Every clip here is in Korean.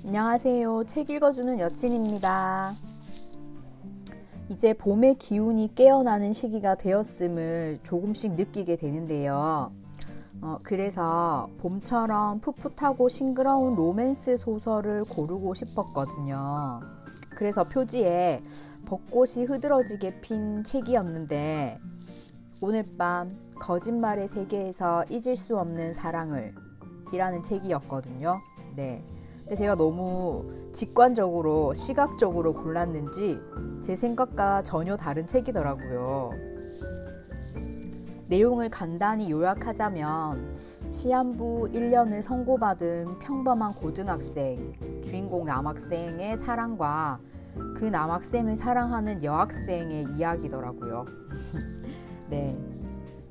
안녕하세요. 책 읽어주는 여친입니다. 이제 봄의 기운이 깨어나는 시기가 되었음을 조금씩 느끼게 되는데요. 그래서 봄처럼 풋풋하고 싱그러운 로맨스 소설을 고르고 싶었거든요. 그래서 표지에 벚꽃이 흐드러지게 핀 책이었는데 오늘 밤 거짓말의 세계에서 잊을 수 없는 사랑을 이라는 책이었거든요. 네. 근데 제가 너무 직관적으로 시각적으로 골랐는지 제 생각과 전혀 다른 책이더라고요. 내용을 간단히 요약하자면 시한부 1년을 선고받은 평범한 고등학생, 주인공 남학생의 사랑과 그 남학생을 사랑하는 여학생의 이야기더라고요. 네,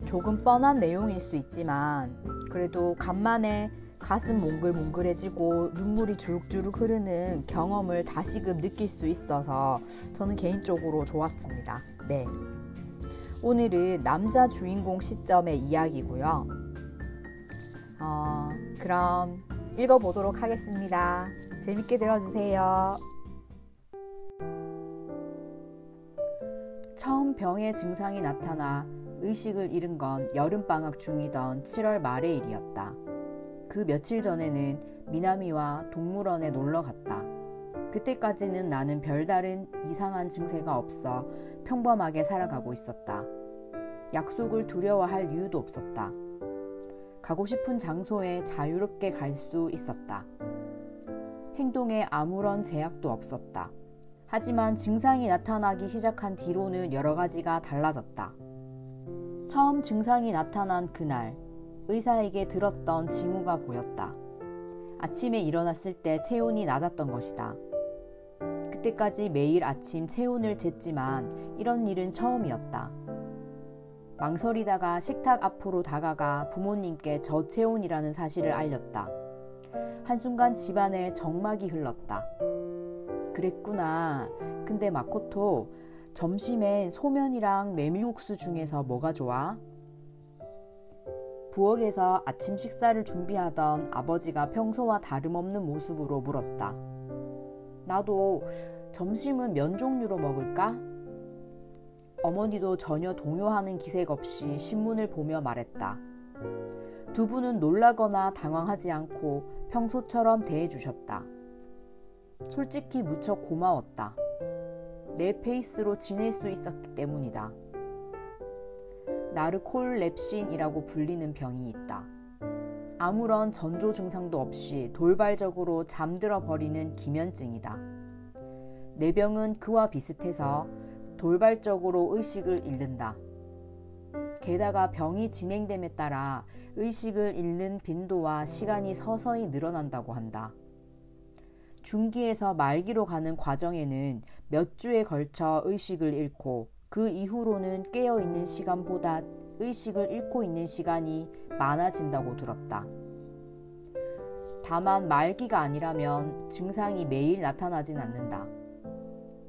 조금 뻔한 내용일 수 있지만 그래도 간만에 가슴 몽글몽글해지고 눈물이 주룩주룩 흐르는 경험을 다시금 느낄 수 있어서 저는 개인적으로 좋았습니다. 네, 오늘은 남자 주인공 시점의 이야기고요. 그럼 읽어보도록 하겠습니다. 재밌게 들어주세요. 처음 병의 증상이 나타나 의식을 잃은 건 여름방학 중이던 7월 말의 일이었다. 그 며칠 전에는 미나미와 동물원에 놀러 갔다. 그때까지는 나는 별다른 이상한 증세가 없어 평범하게 살아가고 있었다. 약속을 두려워할 이유도 없었다. 가고 싶은 장소에 자유롭게 갈 수 있었다. 행동에 아무런 제약도 없었다. 하지만 증상이 나타나기 시작한 뒤로는 여러 가지가 달라졌다. 처음 증상이 나타난 그날, 의사에게 들었던 징후가 보였다. 아침에 일어났을 때 체온이 낮았던 것이다. 그때까지 매일 아침 체온을 쟀지만 이런 일은 처음이었다. 망설이다가 식탁 앞으로 다가가 부모님께 저체온이라는 사실을 알렸다. 한순간 집안에 정막이 흘렀다. 그랬구나. 근데 마코토, 점심엔 소면이랑 메밀국수 중에서 뭐가 좋아? 부엌에서 아침 식사를 준비하던 아버지가 평소와 다름없는 모습으로 물었다. 나도 점심은 면 종류로 먹을까? 어머니도 전혀 동요하는 기색 없이 신문을 보며 말했다. 두 분은 놀라거나 당황하지 않고 평소처럼 대해주셨다. 솔직히 무척 고마웠다. 내 페이스로 지낼 수 있었기 때문이다. 나르콜렙신이라고 불리는 병이 있다. 아무런 전조 증상도 없이 돌발적으로 잠들어 버리는 기면증이다. 내 병은 그와 비슷해서 돌발적으로 의식을 잃는다. 게다가 병이 진행됨에 따라 의식을 잃는 빈도와 시간이 서서히 늘어난다고 한다. 중기에서 말기로 가는 과정에는 몇 주에 걸쳐 의식을 잃고 그 이후로는 깨어있는 시간보다 의식을 잃고 있는 시간이 많아진다고 들었다. 다만 말기가 아니라면 증상이 매일 나타나진 않는다.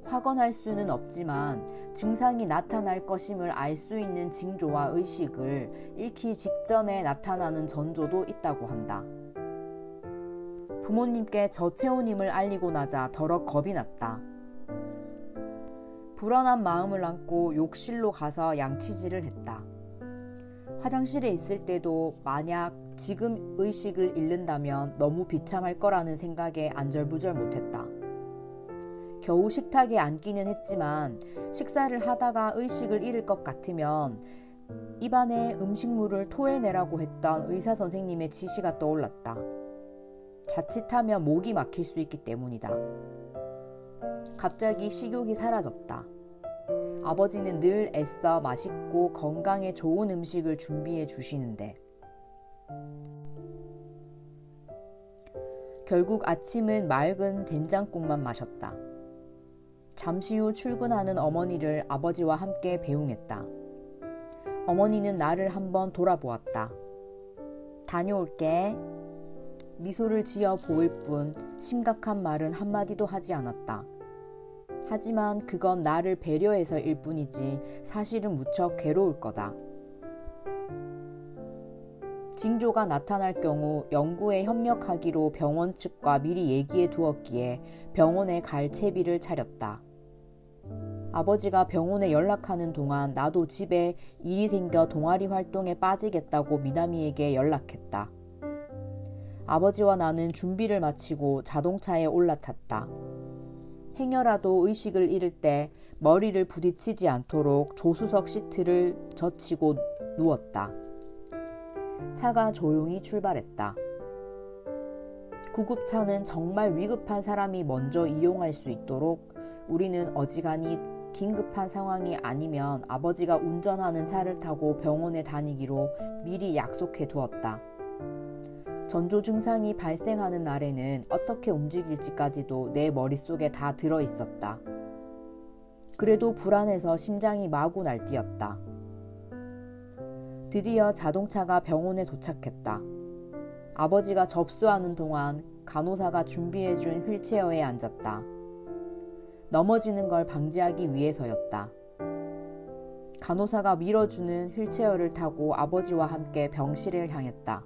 확언할 수는 없지만 증상이 나타날 것임을 알 수 있는 징조와 의식을 잃기 직전에 나타나는 전조도 있다고 한다. 부모님께 저체온임을 알리고 나자 더러 겁이 났다. 불안한 마음을 안고 욕실로 가서 양치질을 했다. 화장실에 있을 때도 만약 지금 의식을 잃는다면 너무 비참할 거라는 생각에 안절부절 못했다. 겨우 식탁에 앉기는 했지만 식사를 하다가 의식을 잃을 것 같으면 입안에 음식물을 토해내라고 했던 의사 선생님의 지시가 떠올랐다. 자칫하면 목이 막힐 수 있기 때문이다. 갑자기 식욕이 사라졌다. 아버지는 늘 애써 맛있고 건강에 좋은 음식을 준비해 주시는데 결국 아침은 맑은 된장국만 마셨다. 잠시 후 출근하는 어머니를 아버지와 함께 배웅했다. 어머니는 나를 한번 돌아보았다. 다녀올게. 미소를 지어 보일 뿐 심각한 말은 한마디도 하지 않았다. 하지만 그건 나를 배려해서일 뿐이지 사실은 무척 괴로울 거다. 징조가 나타날 경우 연구에 협력하기로 병원 측과 미리 얘기해 두었기에 병원에 갈 채비를 차렸다. 아버지가 병원에 연락하는 동안 나도 집에 일이 생겨 동아리 활동에 빠지겠다고 미나미에게 연락했다. 아버지와 나는 준비를 마치고 자동차에 올라탔다. 행여라도 의식을 잃을 때 머리를 부딪히지 않도록 조수석 시트를 젖히고 누웠다. 차가 조용히 출발했다. 구급차는 정말 위급한 사람이 먼저 이용할 수 있도록 우리는 어지간히 긴급한 상황이 아니면 아버지가 운전하는 차를 타고 병원에 다니기로 미리 약속해 두었다. 전조 증상이 발생하는 날에는 어떻게 움직일지까지도 내 머릿속에 다 들어 있었다. 그래도 불안해서 심장이 마구 날뛰었다. 드디어 자동차가 병원에 도착했다. 아버지가 접수하는 동안 간호사가 준비해준 휠체어에 앉았다. 넘어지는 걸 방지하기 위해서였다. 간호사가 밀어주는 휠체어를 타고 아버지와 함께 병실을 향했다.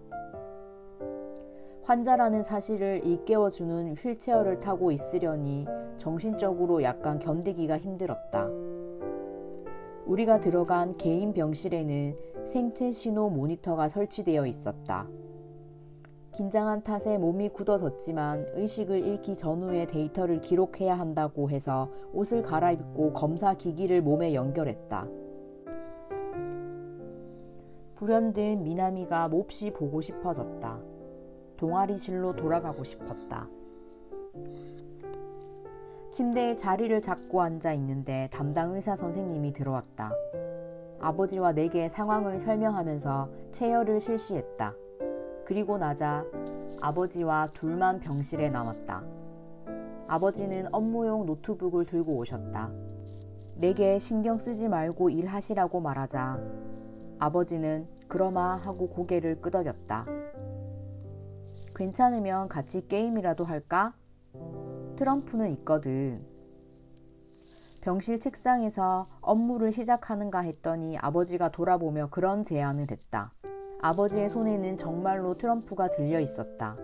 환자라는 사실을 일깨워주는 휠체어를 타고 있으려니 정신적으로 약간 견디기가 힘들었다. 우리가 들어간 개인 병실에는 생체 신호 모니터가 설치되어 있었다. 긴장한 탓에 몸이 굳어졌지만 의식을 잃기 전후의 데이터를 기록해야 한다고 해서 옷을 갈아입고 검사 기기를 몸에 연결했다. 불현듯 미나미가 몹시 보고 싶어졌다. 동아리실로 돌아가고 싶었다. 침대에 자리를 잡고 앉아 있는데 담당 의사 선생님이 들어왔다. 아버지와 내게 상황을 설명하면서 체열을 실시했다. 그리고 나자 아버지와 둘만 병실에 남았다. 아버지는 업무용 노트북을 들고 오셨다. 내게 신경 쓰지 말고 일하시라고 말하자 아버지는 그러마 하고 고개를 끄덕였다. 괜찮으면 같이 게임이라도 할까? 트럼프는 있거든. 병실 책상에서 업무를 시작하는가 했더니 아버지가 돌아보며 그런 제안을 했다. 아버지의 손에는 정말로 트럼프가 들려 있었다.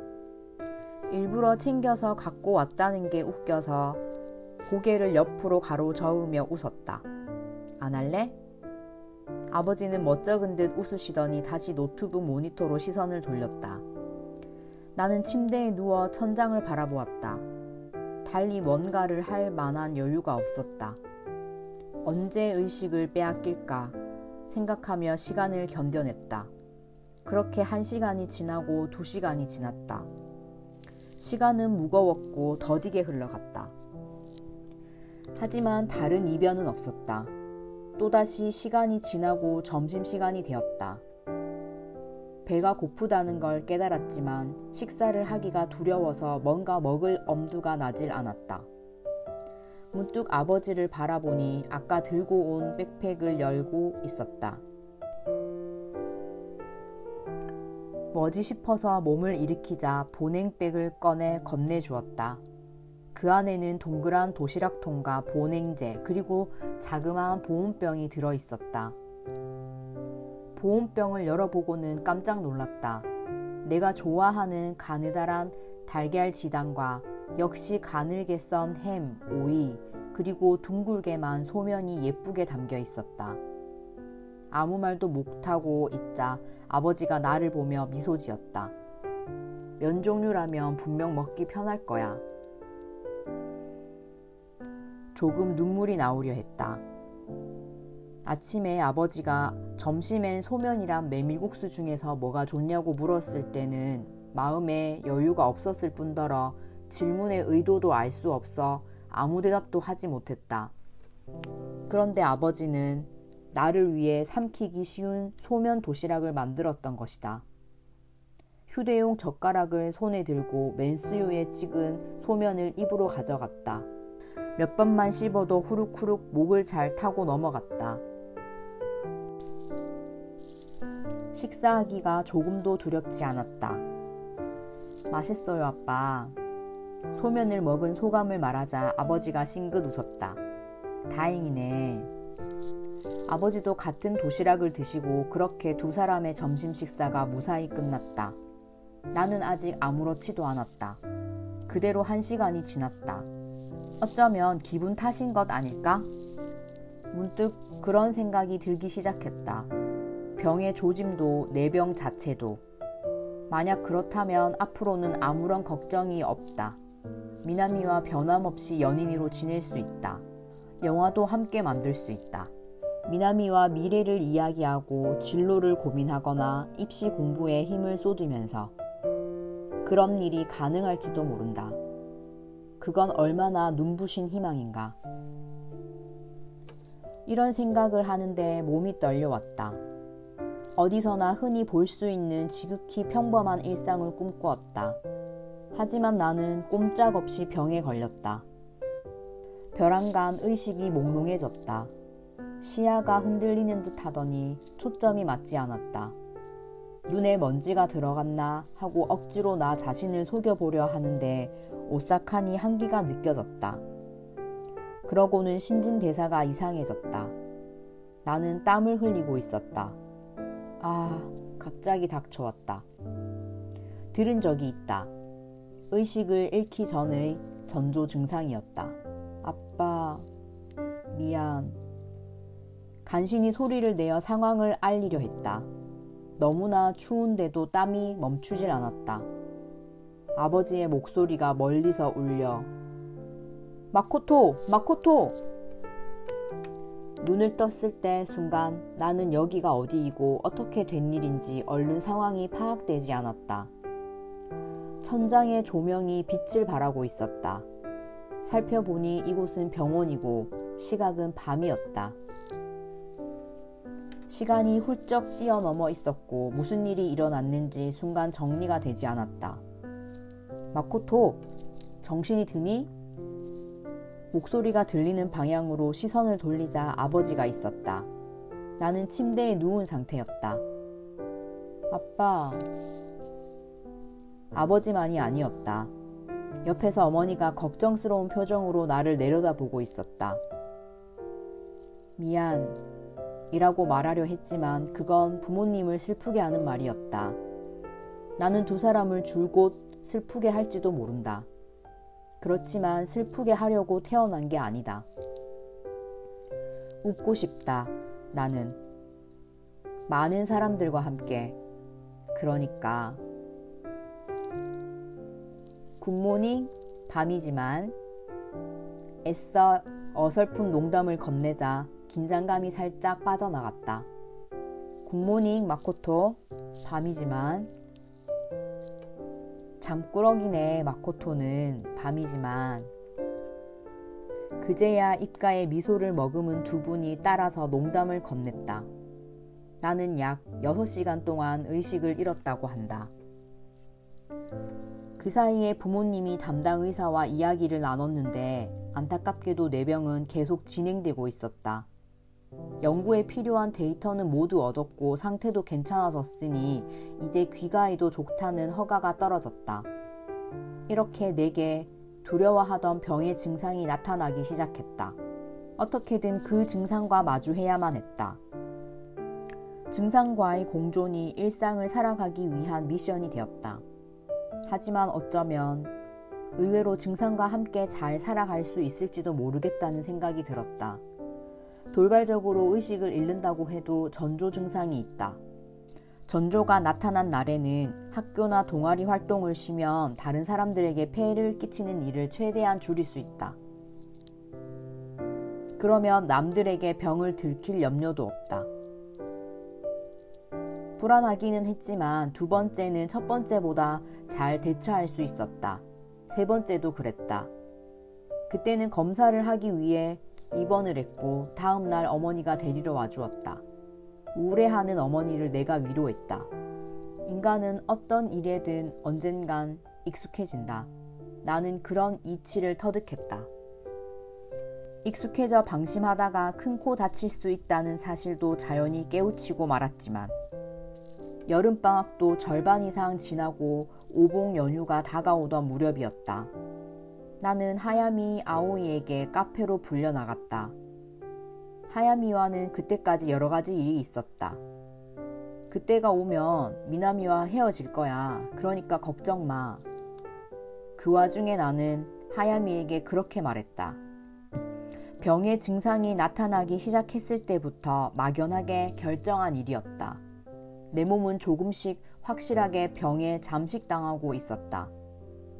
일부러 챙겨서 갖고 왔다는 게 웃겨서 고개를 옆으로 가로저으며 웃었다. 안 할래? 아버지는 멋쩍은 듯 웃으시더니 다시 노트북 모니터로 시선을 돌렸다. 나는 침대에 누워 천장을 바라보았다. 달리 뭔가를 할 만한 여유가 없었다. 언제 의식을 빼앗길까 생각하며 시간을 견뎌냈다. 그렇게 1시간이 지나고 2시간이 지났다. 시간은 무거웠고 더디게 흘러갔다. 하지만 다른 이변은 없었다. 또다시 시간이 지나고 점심시간이 되었다. 배가 고프다는 걸 깨달았지만 식사를 하기가 두려워서 뭔가 먹을 엄두가 나질 않았다. 문득 아버지를 바라보니 아까 들고 온 백팩을 열고 있었다. 뭐지 싶어서 몸을 일으키자 보냉백을 꺼내 건네주었다. 그 안에는 동그란 도시락통과 보냉제 그리고 자그마한 보온병이 들어있었다. 보온병을 열어보고는 깜짝 놀랐다. 내가 좋아하는 가느다란 달걀 지단과 역시 가늘게 썬 햄, 오이, 그리고 둥글게만 소면이 예쁘게 담겨 있었다. 아무 말도 못하고 있자 아버지가 나를 보며 미소 지었다. 면 종류라면 분명 먹기 편할 거야. 조금 눈물이 나오려 했다. 아침에 아버지가 점심엔 소면이랑 메밀국수 중에서 뭐가 좋냐고 물었을 때는 마음에 여유가 없었을 뿐더러 질문의 의도도 알 수 없어 아무 대답도 하지 못했다. 그런데 아버지는 나를 위해 삼키기 쉬운 소면 도시락을 만들었던 것이다. 휴대용 젓가락을 손에 들고 맨수유에 찍은 소면을 입으로 가져갔다. 몇 번만 씹어도 후룩후룩 목을 잘 타고 넘어갔다. 식사하기가 조금도 두렵지 않았다. 맛있어요, 아빠. 소면을 먹은 소감을 말하자 아버지가 싱긋 웃었다. 다행이네. 아버지도 같은 도시락을 드시고 그렇게 두 사람의 점심 식사가 무사히 끝났다. 나는 아직 아무렇지도 않았다. 그대로 1시간이 지났다. 어쩌면 기분 탓인 것 아닐까? 문득 그런 생각이 들기 시작했다. 병의 조짐도 내 병 자체도. 만약 그렇다면 앞으로는 아무런 걱정이 없다. 미나미와 변함없이 연인으로 지낼 수 있다. 영화도 함께 만들 수 있다. 미나미와 미래를 이야기하고 진로를 고민하거나 입시 공부에 힘을 쏟으면서 그런 일이 가능할지도 모른다. 그건 얼마나 눈부신 희망인가. 이런 생각을 하는데 몸이 떨려왔다. 어디서나 흔히 볼 수 있는 지극히 평범한 일상을 꿈꾸었다. 하지만 나는 꼼짝없이 병에 걸렸다. 벼랑간 의식이 몽롱해졌다. 시야가 흔들리는 듯 하더니 초점이 맞지 않았다. 눈에 먼지가 들어갔나 하고 억지로 나 자신을 속여보려 하는데 오싹하니 한기가 느껴졌다. 그러고는 신진대사가 이상해졌다. 나는 땀을 흘리고 있었다. 갑자기 닥쳐왔다. 들은 적이 있다. 의식을 잃기 전의 전조 증상이었다. 아빠, 미안. 간신히 소리를 내어 상황을 알리려 했다. 너무나 추운데도 땀이 멈추질 않았다. 아버지의 목소리가 멀리서 울려 마코토! 마코토! 눈을 떴을 때 순간 나는 여기가 어디이고 어떻게 된 일인지 얼른 상황이 파악되지 않았다. 천장의 조명이 빛을 발하고 있었다. 살펴보니 이곳은 병원이고 시각은 밤이었다. 시간이 훌쩍 뛰어넘어 있었고 무슨 일이 일어났는지 순간 정리가 되지 않았다. 마코토, 정신이 드니? 목소리가 들리는 방향으로 시선을 돌리자 아버지가 있었다. 나는 침대에 누운 상태였다. 아빠. 아버지만이 아니었다. 옆에서 어머니가 걱정스러운 표정으로 나를 내려다보고 있었다. 미안 이라고 말하려 했지만 그건 부모님을 슬프게 하는 말이었다. 나는 두 사람을 줄곧 슬프게 할지도 모른다. 그렇지만 슬프게 하려고 태어난 게 아니다. 웃고 싶다. 나는 많은 사람들과 함께. 그러니까 굿모닝 밤이지만 애써 어설픈 농담을 건네자 긴장감이 살짝 빠져나갔다. 굿모닝 마코토 밤이지만 잠꾸러기네 마코토는 밤이지만. 그제야 입가에 미소를 머금은 두 분이 따라서 농담을 건넸다. 나는 약 6시간 동안 의식을 잃었다고 한다. 그 사이에 부모님이 담당 의사와 이야기를 나눴는데 안타깝게도 내 병은 계속 진행되고 있었다. 연구에 필요한 데이터는 모두 얻었고 상태도 괜찮아졌으니 이제 귀가해도 좋다는 허가가 떨어졌다. 이렇게 내게 두려워하던 병의 증상이 나타나기 시작했다. 어떻게든 그 증상과 마주해야만 했다. 증상과의 공존이 일상을 살아가기 위한 미션이 되었다. 하지만 어쩌면 의외로 증상과 함께 잘 살아갈 수 있을지도 모르겠다는 생각이 들었다. 돌발적으로 의식을 잃는다고 해도 전조 증상이 있다. 전조가 나타난 날에는 학교나 동아리 활동을 쉬면 다른 사람들에게 폐해를 끼치는 일을 최대한 줄일 수 있다. 그러면 남들에게 병을 들킬 염려도 없다. 불안하기는 했지만 두 번째는 첫 번째보다 잘 대처할 수 있었다. 세 번째도 그랬다. 그때는 검사를 하기 위해 입원을 했고 다음 날 어머니가 데리러 와주었다. 우울해하는 어머니를 내가 위로했다. 인간은 어떤 일에든 언젠간 익숙해진다. 나는 그런 이치를 터득했다. 익숙해져 방심하다가 큰 코 다칠 수 있다는 사실도 자연히 깨우치고 말았지만 여름방학도 절반 이상 지나고 오봉 연휴가 다가오던 무렵이었다. 나는 하야미 아오이에게 카페로 불려나갔다. 하야미와는 그때까지 여러 가지 일이 있었다. 그때가 오면 미나미와 헤어질 거야. 그러니까 걱정 마. 그 와중에 나는 하야미에게 그렇게 말했다. 병의 증상이 나타나기 시작했을 때부터 막연하게 결정한 일이었다. 내 몸은 조금씩 확실하게 병에 잠식당하고 있었다.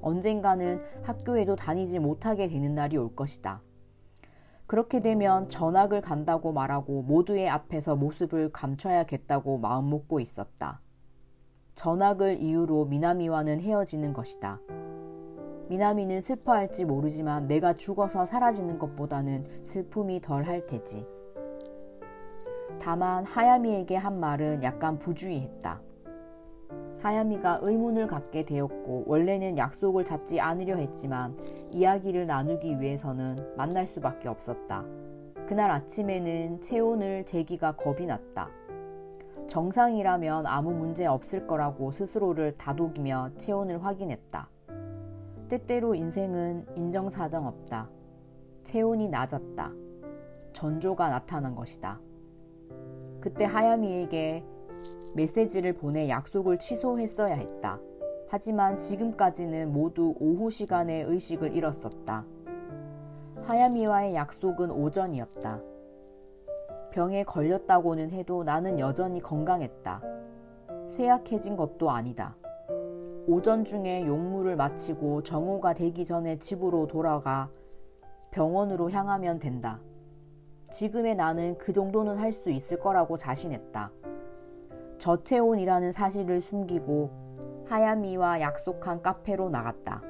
언젠가는 학교에도 다니지 못하게 되는 날이 올 것이다. 그렇게 되면 전학을 간다고 말하고 모두의 앞에서 모습을 감춰야겠다고 마음먹고 있었다. 전학을 이유로 미나미와는 헤어지는 것이다. 미나미는 슬퍼할지 모르지만 내가 죽어서 사라지는 것보다는 슬픔이 덜 할 테지. 다만 하야미에게 한 말은 약간 부주의했다. 하야미가 의문을 갖게 되었고 원래는 약속을 잡지 않으려 했지만 이야기를 나누기 위해서는 만날 수밖에 없었다. 그날 아침에는 체온을 재기가 겁이 났다. 정상이라면 아무 문제 없을 거라고 스스로를 다독이며 체온을 확인했다. 때때로 인생은 인정사정 없다. 체온이 낮았다. 전조가 나타난 것이다. 그때 하야미에게 메시지를 보내 약속을 취소했어야 했다. 하지만 지금까지는 모두 오후 시간에 의식을 잃었었다. 하야미와의 약속은 오전이었다. 병에 걸렸다고는 해도 나는 여전히 건강했다. 쇠약해진 것도 아니다. 오전 중에 용무를 마치고 정오가 되기 전에 집으로 돌아가 병원으로 향하면 된다. 지금의 나는 그 정도는 할 수 있을 거라고 자신했다. 저체온이라는 사실을 숨기고 하야미와 약속한 카페로 나갔다.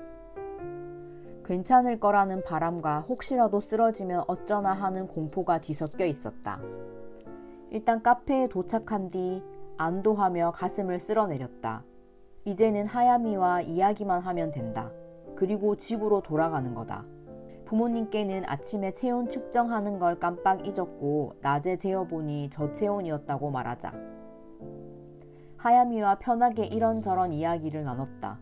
괜찮을 거라는 바람과 혹시라도 쓰러지면 어쩌나 하는 공포가 뒤섞여 있었다. 일단 카페에 도착한 뒤 안도하며 가슴을 쓸어내렸다. 이제는 하야미와 이야기만 하면 된다. 그리고 집으로 돌아가는 거다. 부모님께는 아침에 체온 측정하는 걸 깜빡 잊었고 낮에 재어보니 저체온이었다고 말하자. 하야미와 편하게 이런저런 이야기를 나눴다.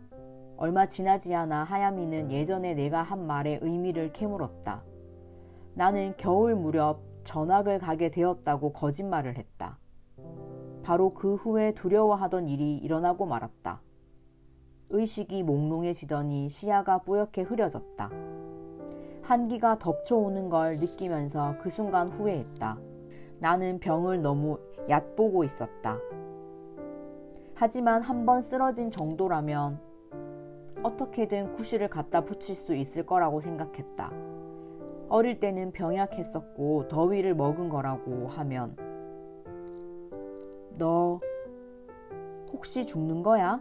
얼마 지나지 않아 하야미는 예전에 내가 한 말의 의미를 캐물었다. 나는 겨울 무렵 전학을 가게 되었다고 거짓말을 했다. 바로 그 후에 두려워하던 일이 일어나고 말았다. 의식이 몽롱해지더니 시야가 뿌옇게 흐려졌다. 한기가 덮쳐오는 걸 느끼면서 그 순간 후회했다. 나는 병을 너무 얕보고 있었다. 하지만 한번 쓰러진 정도라면 어떻게든 구실을 갖다 붙일 수 있을 거라고 생각했다. 어릴 때는 병약했었고 더위를 먹은 거라고 하면 너 혹시 죽는 거야?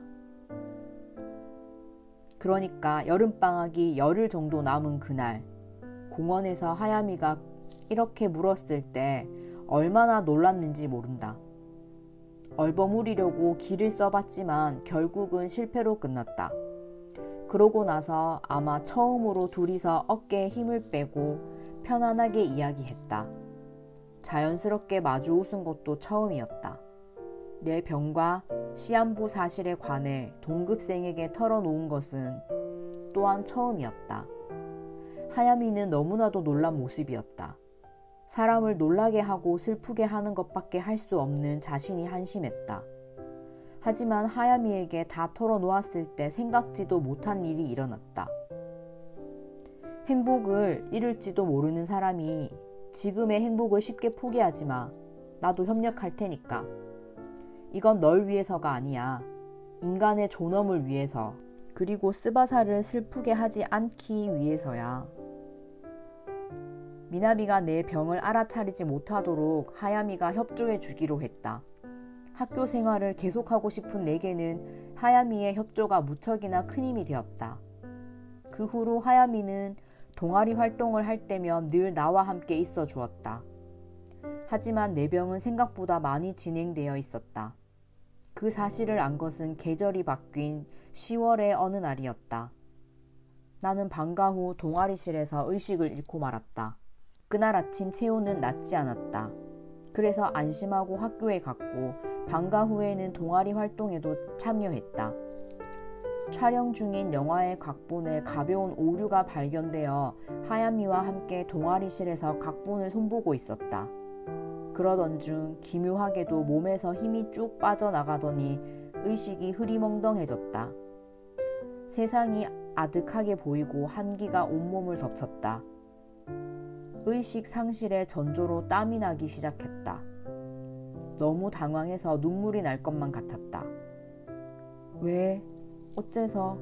그러니까 여름방학이 열흘 정도 남은 그날 공원에서 하야미가 이렇게 물었을 때 얼마나 놀랐는지 모른다. 얼버무리려고 기를 써봤지만 결국은 실패로 끝났다. 그러고 나서 아마 처음으로 둘이서 어깨에 힘을 빼고 편안하게 이야기했다. 자연스럽게 마주 웃은 것도 처음이었다. 내 병과 시한부 사실에 관해 동급생에게 털어놓은 것은 또한 처음이었다. 하야미는 너무나도 놀란 모습이었다. 사람을 놀라게 하고 슬프게 하는 것밖에 할 수 없는 자신이 한심했다. 하지만 하야미에게 다 털어놓았을 때 생각지도 못한 일이 일어났다. 행복을 잃을지도 모르는 사람이 지금의 행복을 쉽게 포기하지 마. 나도 협력할 테니까. 이건 널 위해서가 아니야. 인간의 존엄을 위해서, 그리고 스바사를 슬프게 하지 않기 위해서야. 미나미가 내 병을 알아차리지 못하도록 하야미가 협조해 주기로 했다. 학교 생활을 계속하고 싶은 내게는 하야미의 협조가 무척이나 큰 힘이 되었다. 그 후로 하야미는 동아리 활동을 할 때면 늘 나와 함께 있어 주었다. 하지만 내 병은 생각보다 많이 진행되어 있었다. 그 사실을 안 것은 계절이 바뀐 10월의 어느 날이었다. 나는 방과 후 동아리실에서 의식을 잃고 말았다. 그날 아침 체온은 낮지 않았다. 그래서 안심하고 학교에 갔고 방과 후에는 동아리 활동에도 참여했다. 촬영 중인 영화의 각본에 가벼운 오류가 발견되어 하야미와 함께 동아리실에서 각본을 손보고 있었다. 그러던 중 기묘하게도 몸에서 힘이 쭉 빠져나가더니 의식이 흐리멍덩해졌다. 세상이 아득하게 보이고 한기가 온몸을 덮쳤다. 의식 상실의 전조로 땀이 나기 시작했다. 너무 당황해서 눈물이 날 것만 같았다. 왜? 어째서?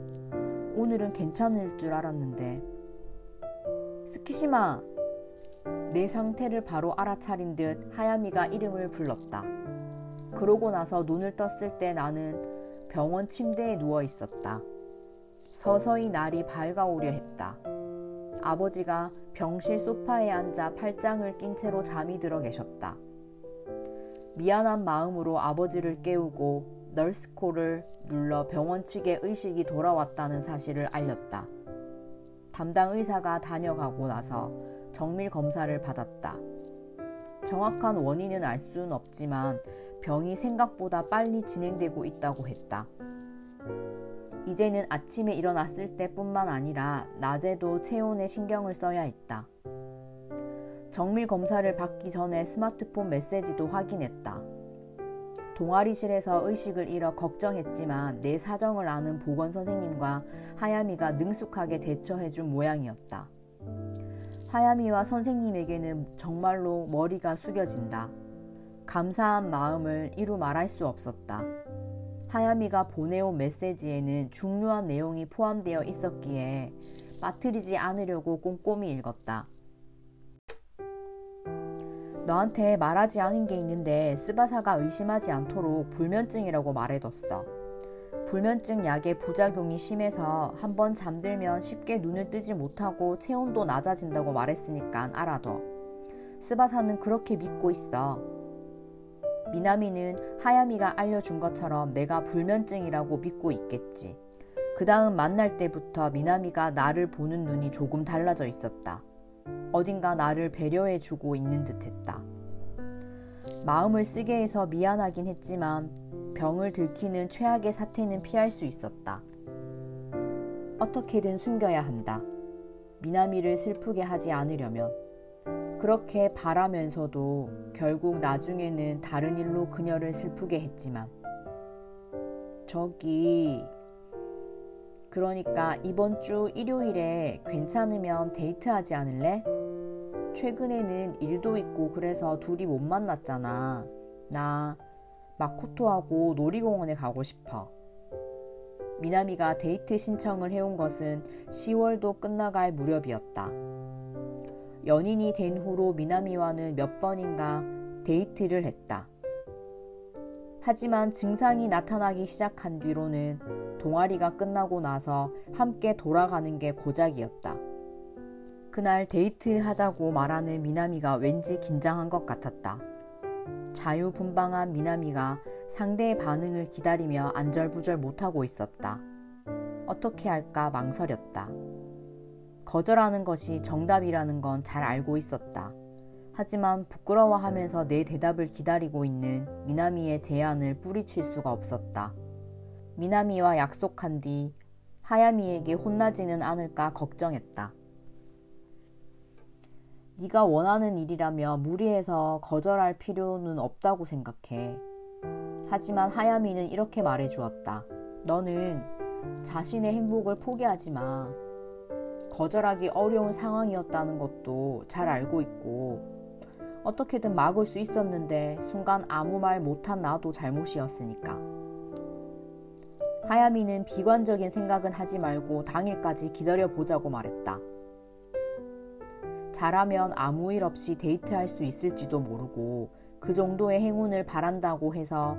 오늘은 괜찮을 줄 알았는데. 스키시마! 내 상태를 바로 알아차린 듯 하야미가 이름을 불렀다. 그러고 나서 눈을 떴을 때 나는 병원 침대에 누워 있었다. 서서히 날이 밝아오려 했다. 아버지가 병실 소파에 앉아 팔짱을 낀 채로 잠이 들어 계셨다. 미안한 마음으로 아버지를 깨우고 널스콜을 눌러 병원 측에 의식이 돌아왔다는 사실을 알렸다. 담당 의사가 다녀가고 나서 정밀 검사를 받았다. 정확한 원인은 알 수는 없지만 병이 생각보다 빨리 진행되고 있다고 했다. 이제는 아침에 일어났을 때뿐만 아니라 낮에도 체온에 신경을 써야 했다. 정밀 검사를 받기 전에 스마트폰 메시지도 확인했다. 동아리실에서 의식을 잃어 걱정했지만 내 사정을 아는 보건 선생님과 하야미가 능숙하게 대처해준 모양이었다. 하야미와 선생님에게는 정말로 머리가 숙여진다. 감사한 마음을 이루 말할 수 없었다. 하야미가 보내온 메시지에는 중요한 내용이 포함되어 있었기에 빠뜨리지 않으려고 꼼꼼히 읽었다. 너한테 말하지 않은 게 있는데 스바사가 의심하지 않도록 불면증이라고 말해뒀어. 불면증 약의 부작용이 심해서 한번 잠들면 쉽게 눈을 뜨지 못하고 체온도 낮아진다고 말했으니까 알아둬. 스바사는 그렇게 믿고 있어. 미나미는 하야미가 알려준 것처럼 내가 불면증이라고 믿고 있겠지. 그 다음 만날 때부터 미나미가 나를 보는 눈이 조금 달라져 있었다. 어딘가 나를 배려해주고 있는 듯했다. 마음을 쓰게 해서 미안하긴 했지만 병을 들키는 최악의 사태는 피할 수 있었다. 어떻게든 숨겨야 한다. 미나미를 슬프게 하지 않으려면. 그렇게 바라면서도 결국 나중에는 다른 일로 그녀를 슬프게 했지만 그러니까 이번 주 일요일에 괜찮으면 데이트하지 않을래? 최근에는 일도 있고 그래서 둘이 못 만났잖아. 나 마코토하고 놀이공원에 가고 싶어. 미나미가 데이트 신청을 해온 것은 10월도 끝나갈 무렵이었다. 연인이 된 후로 미나미와는 몇 번인가 데이트를 했다. 하지만 증상이 나타나기 시작한 뒤로는 동아리가 끝나고 나서 함께 돌아가는 게 고작이었다. 그날 데이트하자고 말하는 미나미가 왠지 긴장한 것 같았다. 자유분방한 미나미가 상대의 반응을 기다리며 안절부절 못하고 있었다. 어떻게 할까 망설였다. 거절하는 것이 정답이라는 건 잘 알고 있었다. 하지만 부끄러워하면서 내 대답을 기다리고 있는 미나미의 제안을 뿌리칠 수가 없었다. 미나미와 약속한 뒤 하야미에게 혼나지는 않을까 걱정했다. 네가 원하는 일이라면 무리해서 거절할 필요는 없다고 생각해. 하지만 하야미는 이렇게 말해주었다. 너는 자신의 행복을 포기하지 마. 거절하기 어려운 상황이었다는 것도 잘 알고 있고 어떻게든 막을 수 있었는데 순간 아무 말 못한 나도 잘못이었으니까. 하야미는 비관적인 생각은 하지 말고 당일까지 기다려보자고 말했다. 잘하면 아무 일 없이 데이트할 수 있을지도 모르고 그 정도의 행운을 바란다고 해서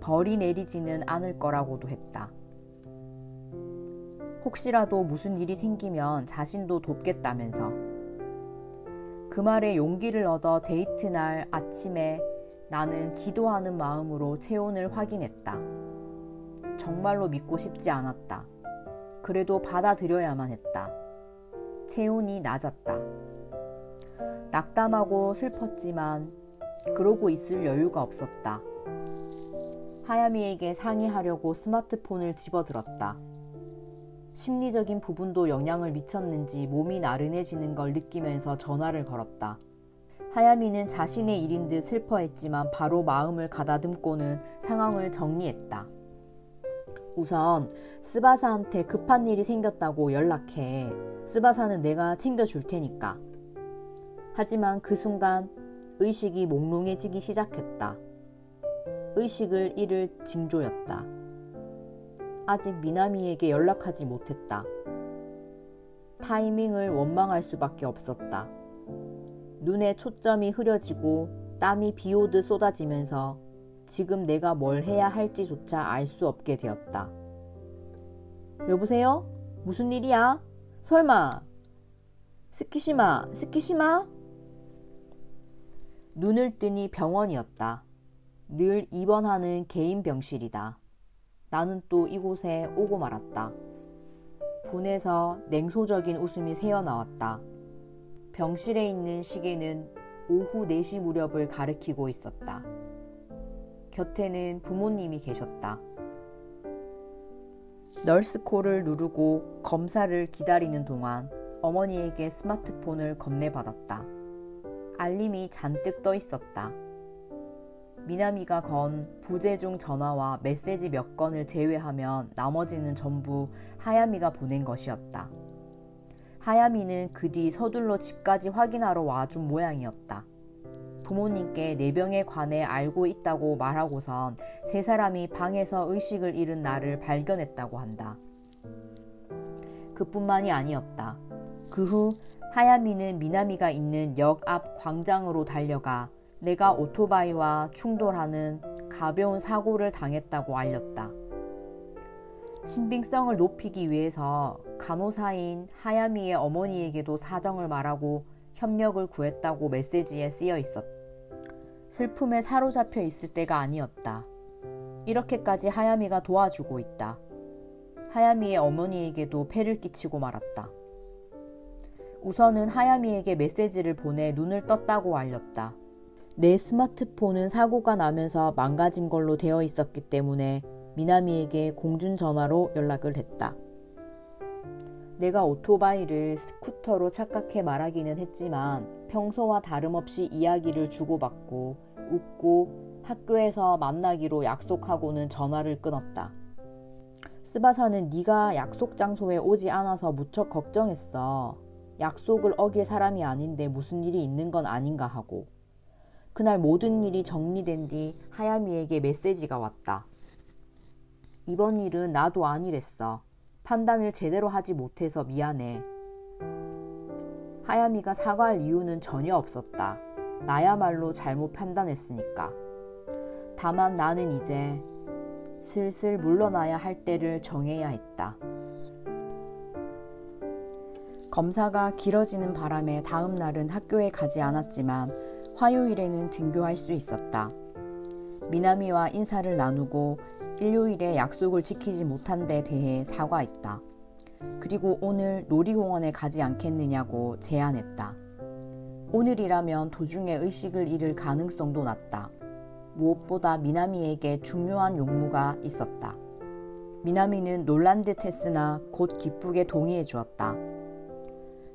벌이 내리지는 않을 거라고도 했다. 혹시라도 무슨 일이 생기면 자신도 돕겠다면서. 그 말에 용기를 얻어 데이트 날 아침에 나는 기도하는 마음으로 체온을 확인했다. 정말로 믿고 싶지 않았다. 그래도 받아들여야만 했다. 체온이 낮았다. 낙담하고 슬펐지만 그러고 있을 여유가 없었다. 하야미에게 상의하려고 스마트폰을 집어들었다. 심리적인 부분도 영향을 미쳤는지 몸이 나른해지는 걸 느끼면서 전화를 걸었다. 하야미는 자신의 일인 듯 슬퍼했지만 바로 마음을 가다듬고는 상황을 정리했다. 우선 스바사한테 급한 일이 생겼다고 연락해. 스바사는 내가 챙겨줄 테니까. 하지만 그 순간 의식이 몽롱해지기 시작했다. 의식을 잃을 징조였다. 아직 미나미에게 연락하지 못했다. 타이밍을 원망할 수밖에 없었다. 눈에 초점이 흐려지고 땀이 비오듯 쏟아지면서 지금 내가 뭘 해야 할지조차 알 수 없게 되었다. 여보세요? 무슨 일이야? 설마 스키시마? 눈을 뜨니 병원이었다. 늘 입원하는 개인 병실이다. 나는 또 이곳에 오고 말았다. 분에서 냉소적인 웃음이 새어나왔다. 병실에 있는 시계는 오후 4시 무렵을 가리키고 있었다. 곁에는 부모님이 계셨다. 널스콜을 누르고 검사를 기다리는 동안 어머니에게 스마트폰을 건네받았다. 알림이 잔뜩 떠 있었다. 미나미가 건 부재중 전화와 메시지 몇 건을 제외하면 나머지는 전부 하야미가 보낸 것이었다. 하야미는 그 뒤 서둘러 집까지 확인하러 와준 모양이었다. 부모님께 내 병에 관해 알고 있다고 말하고선 세 사람이 방에서 의식을 잃은 나를 발견했다고 한다. 그뿐만이 아니었다. 그 후 하야미는 미나미가 있는 역 앞 광장으로 달려가 내가 오토바이와 충돌하는 가벼운 사고를 당했다고 알렸다. 신빙성을 높이기 위해서 간호사인 하야미의 어머니에게도 사정을 말하고 협력을 구했다고 메시지에 쓰여 있었다. 슬픔에 사로잡혀 있을 때가 아니었다. 이렇게까지 하야미가 도와주고 있다. 하야미의 어머니에게도 폐를 끼치고 말았다. 우선은 하야미에게 메시지를 보내 눈을 떴다고 알렸다. 내 스마트폰은 사고가 나면서 망가진 걸로 되어 있었기 때문에 미나미에게 공중전화로 연락을 했다. 내가 오토바이를 스쿠터로 착각해 말하기는 했지만 평소와 다름없이 이야기를 주고받고 웃고 학교에서 만나기로 약속하고는 전화를 끊었다. 스바사는 네가 약속 장소에 오지 않아서 무척 걱정했어. 약속을 어길 사람이 아닌데 무슨 일이 있는 건 아닌가 하고. 그날 모든 일이 정리된 뒤 하야미에게 메시지가 왔다. 이번 일은 나도 아니랬어. 판단을 제대로 하지 못해서 미안해. 하야미가 사과할 이유는 전혀 없었다. 나야말로 잘못 판단했으니까. 다만 나는 이제 슬슬 물러나야 할 때를 정해야 했다. 검사가 길어지는 바람에 다음 날은 학교에 가지 않았지만 화요일에는 등교할 수 있었다. 미나미와 인사를 나누고 일요일에 약속을 지키지 못한 데 대해 사과했다. 그리고 오늘 놀이공원에 가지 않겠느냐고 제안했다. 오늘이라면 도중에 의식을 잃을 가능성도 낮다. 무엇보다 미나미에게 중요한 용무가 있었다. 미나미는 놀란 듯 했으나 곧 기쁘게 동의해 주었다.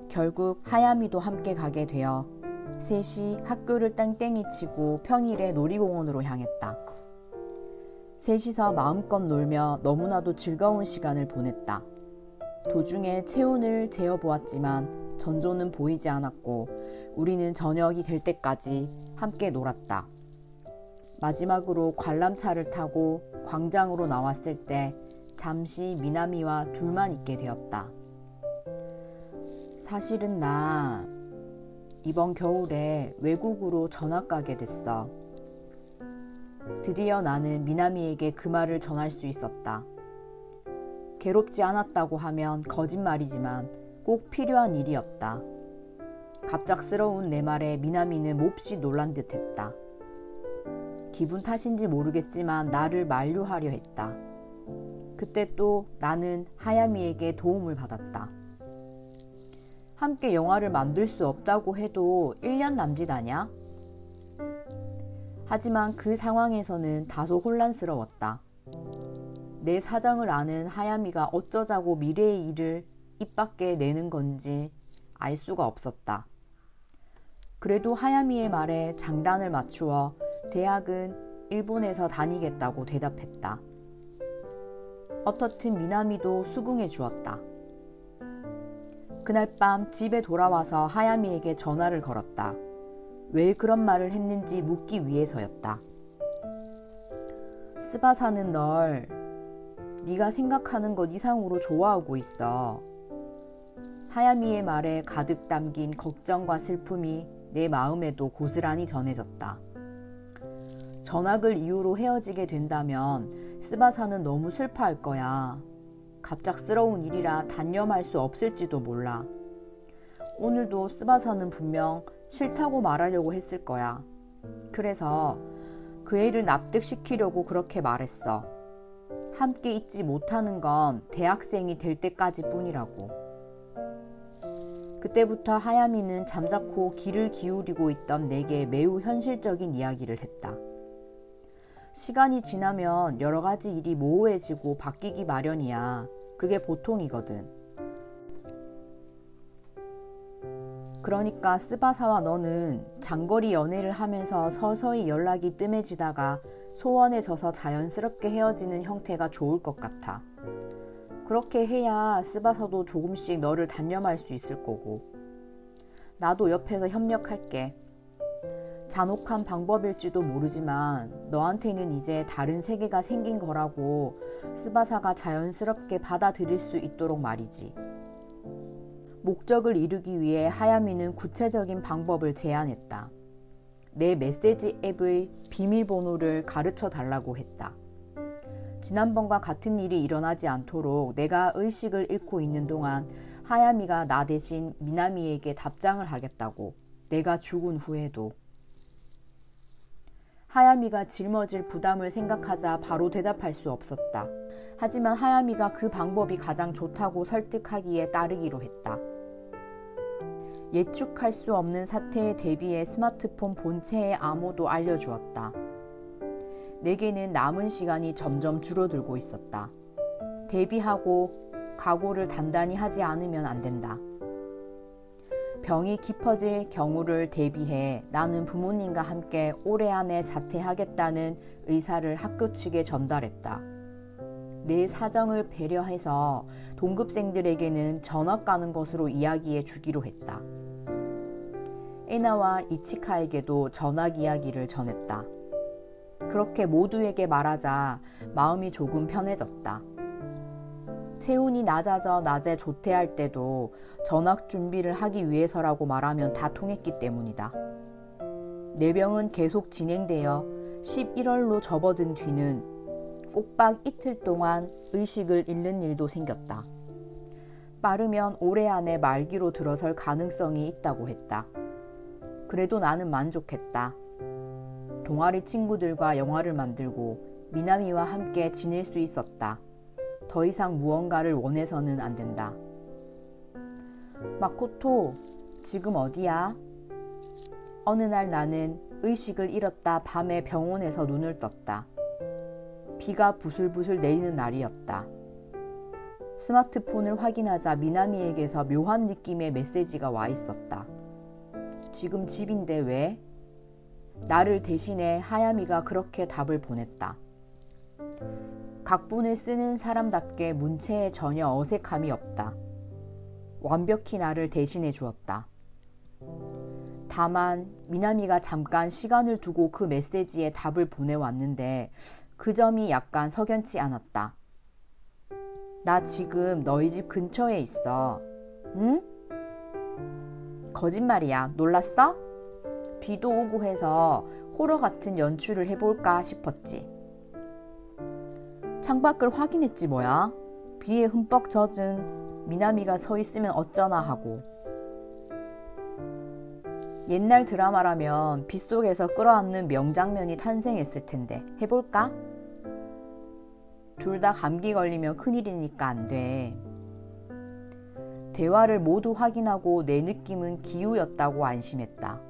결국 하야미도 함께 가게 되어 셋이 학교를 땡땡이 치고 평일에 놀이공원으로 향했다. 셋이서 마음껏 놀며 너무나도 즐거운 시간을 보냈다. 도중에 체온을 재어보았지만 전조는 보이지 않았고 우리는 저녁이 될 때까지 함께 놀았다. 마지막으로 관람차를 타고 광장으로 나왔을 때 잠시 미나미와 둘만 있게 되었다. 사실은 나 이번 겨울에 외국으로 전학 가게 됐어. 드디어 나는 미나미에게 그 말을 전할 수 있었다. 괴롭지 않았다고 하면 거짓말이지만 꼭 필요한 일이었다. 갑작스러운 내 말에 미나미는 몹시 놀란 듯 했다. 기분 탓인지 모르겠지만 나를 만류하려 했다. 그때 또 나는 하야미에게 도움을 받았다. 함께 영화를 만들 수 없다고 해도 1년 남짓 아냐? 하지만 그 상황에서는 다소 혼란스러웠다. 내 사정을 아는 하야미가 어쩌자고 미래의 일을 입 밖에 내는 건지 알 수가 없었다. 그래도 하야미의 말에 장단을 맞추어 대학은 일본에서 다니겠다고 대답했다. 어떻든 미나미도 수긍해 주었다. 그날 밤 집에 돌아와서 하야미에게 전화를 걸었다. 왜 그런 말을 했는지 묻기 위해서였다. 스바사는 널 네가 생각하는 것 이상으로 좋아하고 있어. 하야미의 말에 가득 담긴 걱정과 슬픔이 내 마음에도 고스란히 전해졌다. 전학을 이유로 헤어지게 된다면 스바사는 너무 슬퍼할 거야. 갑작스러운 일이라 단념할 수 없을지도 몰라. 오늘도 스바사는 분명 싫다고 말하려고 했을 거야. 그래서 그 애를 납득시키려고 그렇게 말했어. 함께 있지 못하는 건 대학생이 될 때까지 뿐이라고. 그때부터 하야미는 잠자코 귀를 기울이고 있던 내게 매우 현실적인 이야기를 했다. 시간이 지나면 여러 가지 일이 모호해지고 바뀌기 마련이야. 그게 보통이거든. 그러니까 스바사와 너는 장거리 연애를 하면서 서서히 연락이 뜸해지다가 소원해져서 자연스럽게 헤어지는 형태가 좋을 것 같아. 그렇게 해야 스바사도 조금씩 너를 단념할 수 있을 거고. 나도 옆에서 협력할게. 잔혹한 방법일지도 모르지만 너한테는 이제 다른 세계가 생긴 거라고 스바사가 자연스럽게 받아들일 수 있도록 말이지. 목적을 이루기 위해 하야미는 구체적인 방법을 제안했다. 내 메시지 앱의 비밀번호를 가르쳐 달라고 했다. 지난번과 같은 일이 일어나지 않도록 내가 의식을 잃고 있는 동안 하야미가 나 대신 미나미에게 답장을 하겠다고. 내가 죽은 후에도. 하야미가 짊어질 부담을 생각하자 바로 대답할 수 없었다. 하지만 하야미가 그 방법이 가장 좋다고 설득하기에 따르기로 했다. 예측할 수 없는 사태에 대비해 스마트폰 본체의 암호도 알려주었다. 내게는 남은 시간이 점점 줄어들고 있었다. 대비하고 각오를 단단히 하지 않으면 안 된다. 병이 깊어질 경우를 대비해 나는 부모님과 함께 올해 안에 자퇴하겠다는 의사를 학교 측에 전달했다. 내 사정을 배려해서 동급생들에게는 전학 가는 것으로 이야기해 주기로 했다. 에나와 이치카에게도 전학 이야기를 전했다. 그렇게 모두에게 말하자 마음이 조금 편해졌다. 체온이 낮아져 낮에 조퇴할 때도 전학 준비를 하기 위해서라고 말하면 다 통했기 때문이다. 내병은 계속 진행되어 11월로 접어든 뒤는 꼬박 이틀 동안 의식을 잃는 일도 생겼다. 빠르면 올해 안에 말기로 들어설 가능성이 있다고 했다. 그래도 나는 만족했다. 동아리 친구들과 영화를 만들고 미나미와 함께 지낼 수 있었다. 더 이상 무언가를 원해서는 안 된다. 마코토, 지금 어디야? 어느 날 나는 의식을 잃었다 밤에 병원에서 눈을 떴다. 비가 부슬부슬 내리는 날이었다. 스마트폰을 확인하자 미나미에게서 묘한 느낌의 메시지가 와 있었다. 지금 집인데 왜? 나를 대신해 하야미가 그렇게 답을 보냈다. 각본을 쓰는 사람답게 문체에 전혀 어색함이 없다. 완벽히 나를 대신해 주었다. 다만 미나미가 잠깐 시간을 두고 그 메시지에 답을 보내왔는데 그 점이 약간 석연치 않았다. 나 지금 너희 집 근처에 있어. 응? 거짓말이야. 놀랐어? 비도 오고 해서 호러 같은 연출을 해볼까 싶었지. 창밖을 확인했지 뭐야. 비에 흠뻑 젖은 미나미가 서 있으면 어쩌나 하고. 옛날 드라마라면 빗속에서 끌어안는 명장면이 탄생했을 텐데 해볼까? 둘 다 감기 걸리면 큰일이니까 안 돼. 대화를 모두 확인하고 내 느낌은 기우였다고 안심했다.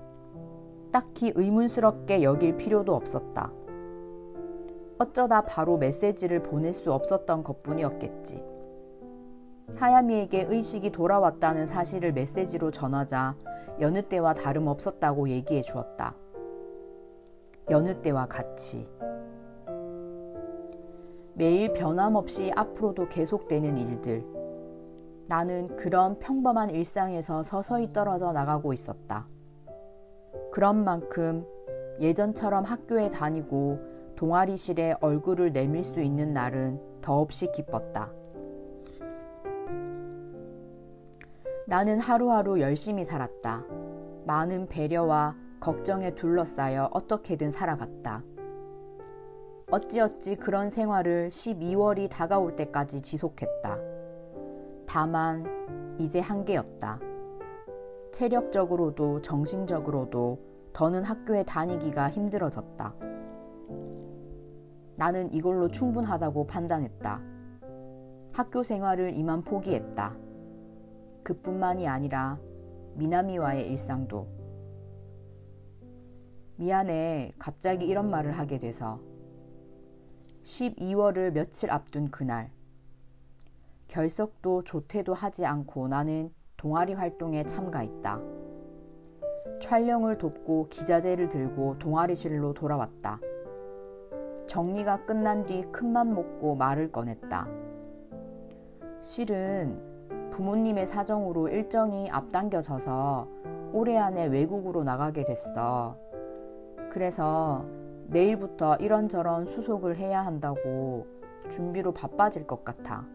딱히 의문스럽게 여길 필요도 없었다. 어쩌다 바로 메시지를 보낼 수 없었던 것뿐이었겠지. 하야미에게 의식이 돌아왔다는 사실을 메시지로 전하자 여느 때와 다름없었다고 얘기해 주었다. 여느 때와 같이. 매일 변함없이 앞으로도 계속되는 일들. 나는 그런 평범한 일상에서 서서히 떨어져 나가고 있었다. 그런 만큼 예전처럼 학교에 다니고 동아리실에 얼굴을 내밀 수 있는 날은 더없이 기뻤다. 나는 하루하루 열심히 살았다. 많은 배려와 걱정에 둘러싸여 어떻게든 살아갔다. 어찌어찌 그런 생활을 12월이 다가올 때까지 지속했다. 다만 이제 한계였다. 체력적으로도 정신적으로도 더는 학교에 다니기가 힘들어졌다. 나는 이걸로 충분하다고 판단했다. 학교 생활을 이만 포기했다. 그뿐만이 아니라 미나미와의 일상도. 미안해, 갑자기 이런 말을 하게 돼서. 12월을 며칠 앞둔 그날. 결석도 조퇴도 하지 않고 나는 동아리 활동에 참가했다. 촬영을 돕고 기자재를 들고 동아리실로 돌아왔다. 정리가 끝난 뒤 큰맘 먹고 말을 꺼냈다. 실은 부모님의 사정으로 일정이 앞당겨져서 올해 안에 외국으로 나가게 됐어. 그래서 내일부터 이런저런 수속을 해야 한다고 준비로 바빠질 것 같아.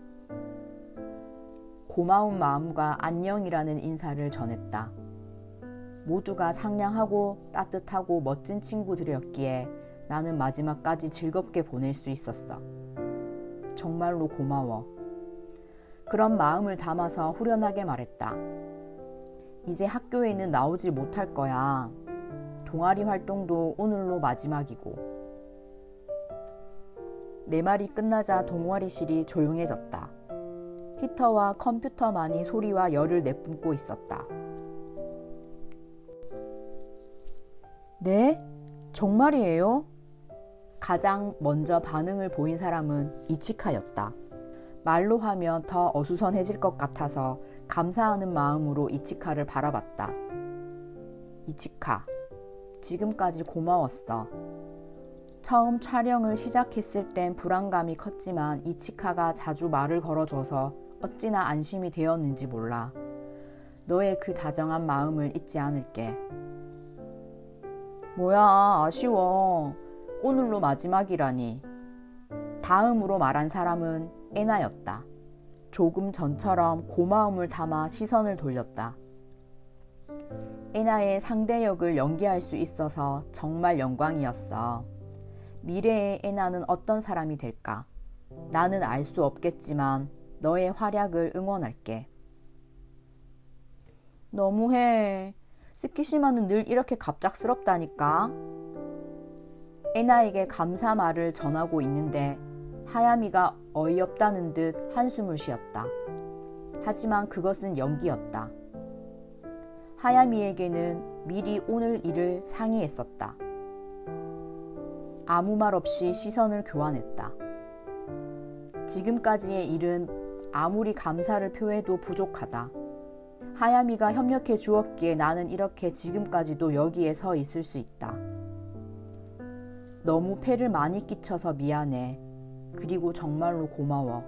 고마운 마음과 안녕이라는 인사를 전했다. 모두가 상냥하고 따뜻하고 멋진 친구들이었기에 나는 마지막까지 즐겁게 보낼 수 있었어. 정말로 고마워. 그런 마음을 담아서 후련하게 말했다. 이제 학교에는 나오지 못할 거야. 동아리 활동도 오늘로 마지막이고. 내 말이 끝나자 동아리실이 조용해졌다. 히터와 컴퓨터만이 소리와 열을 내뿜고 있었다. 네? 정말이에요? 가장 먼저 반응을 보인 사람은 이치카였다. 말로 하면 더 어수선해질 것 같아서 감사하는 마음으로 이치카를 바라봤다. 이치카, 지금까지 고마웠어. 처음 촬영을 시작했을 땐 불안감이 컸지만 이치카가 자주 말을 걸어줘서 어찌나 안심이 되었는지 몰라. 너의 그 다정한 마음을 잊지 않을게. 뭐야, 아쉬워. 오늘로 마지막이라니. 다음으로 말한 사람은 에나였다. 조금 전처럼 고마움을 담아 시선을 돌렸다. 에나의 상대 역을 연기할 수 있어서 정말 영광이었어. 미래의 에나는 어떤 사람이 될까? 나는 알 수 없겠지만 너의 활약을 응원할게. 너무해. 스키시마는 늘 이렇게 갑작스럽다니까. 에나에게 감사 말을 전하고 있는데 하야미가 어이없다는 듯 한숨을 쉬었다. 하지만 그것은 연기였다. 하야미에게는 미리 오늘 일을 상의했었다. 아무 말 없이 시선을 교환했다. 지금까지의 일은 아무리 감사를 표해도 부족하다. 하야미가 협력해 주었기에 나는 이렇게 지금까지도 여기에 서 있을 수 있다. 너무 폐를 많이 끼쳐서 미안해. 그리고 정말로 고마워.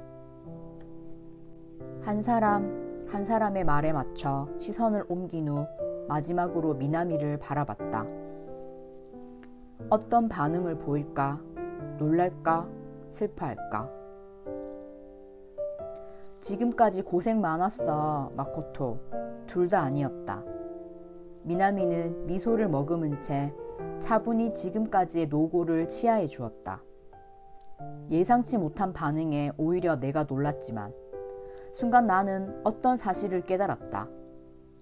한 사람의 말에 맞춰 시선을 옮긴 후 마지막으로 미나미를 바라봤다. 어떤 반응을 보일까? 놀랄까? 슬퍼할까? 지금까지 고생 많았어, 마코토. 둘 다 아니었다. 미나미는 미소를 머금은 채 차분히 지금까지의 노고를 치하해 주었다. 예상치 못한 반응에 오히려 내가 놀랐지만 순간 나는 어떤 사실을 깨달았다.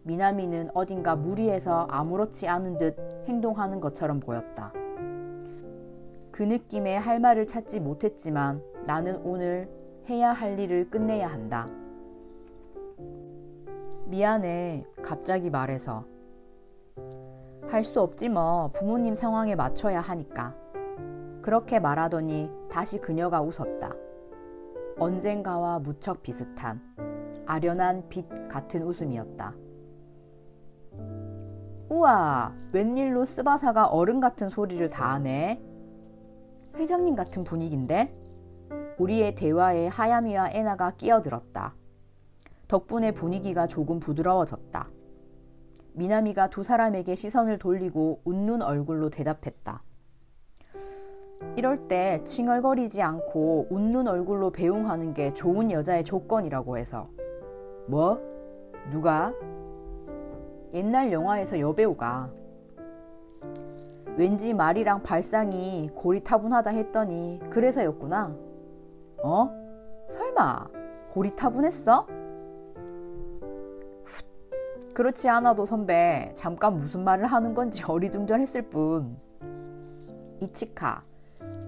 미나미는 어딘가 무리해서 아무렇지 않은 듯 행동하는 것처럼 보였다. 그 느낌에 할 말을 찾지 못했지만 나는 오늘 해야 할 일을 끝내야 한다. 미안해, 갑자기 말해서. 할 수 없지 뭐, 부모님 상황에 맞춰야 하니까. 그렇게 말하더니 다시 그녀가 웃었다. 언젠가와 무척 비슷한. 아련한 빛 같은 웃음이었다. 우와, 웬일로 스바사가 어른 같은 소리를 다 하네. 회장님 같은 분위기인데? 우리의 대화에 하야미와 에나가 끼어들었다. 덕분에 분위기가 조금 부드러워졌다. 미나미가 두 사람에게 시선을 돌리고 웃는 얼굴로 대답했다. 이럴 때 칭얼거리지 않고 웃는 얼굴로 배웅하는 게 좋은 여자의 조건이라고 해서. 뭐? 누가? 옛날 영화에서 여배우가. 왠지 말이랑 발상이 고리타분하다 했더니 그래서였구나. 어? 설마 고리타분했어? 그렇지 않아도 선배, 잠깐 무슨 말을 하는 건지 어리둥절했을 뿐. 이치카,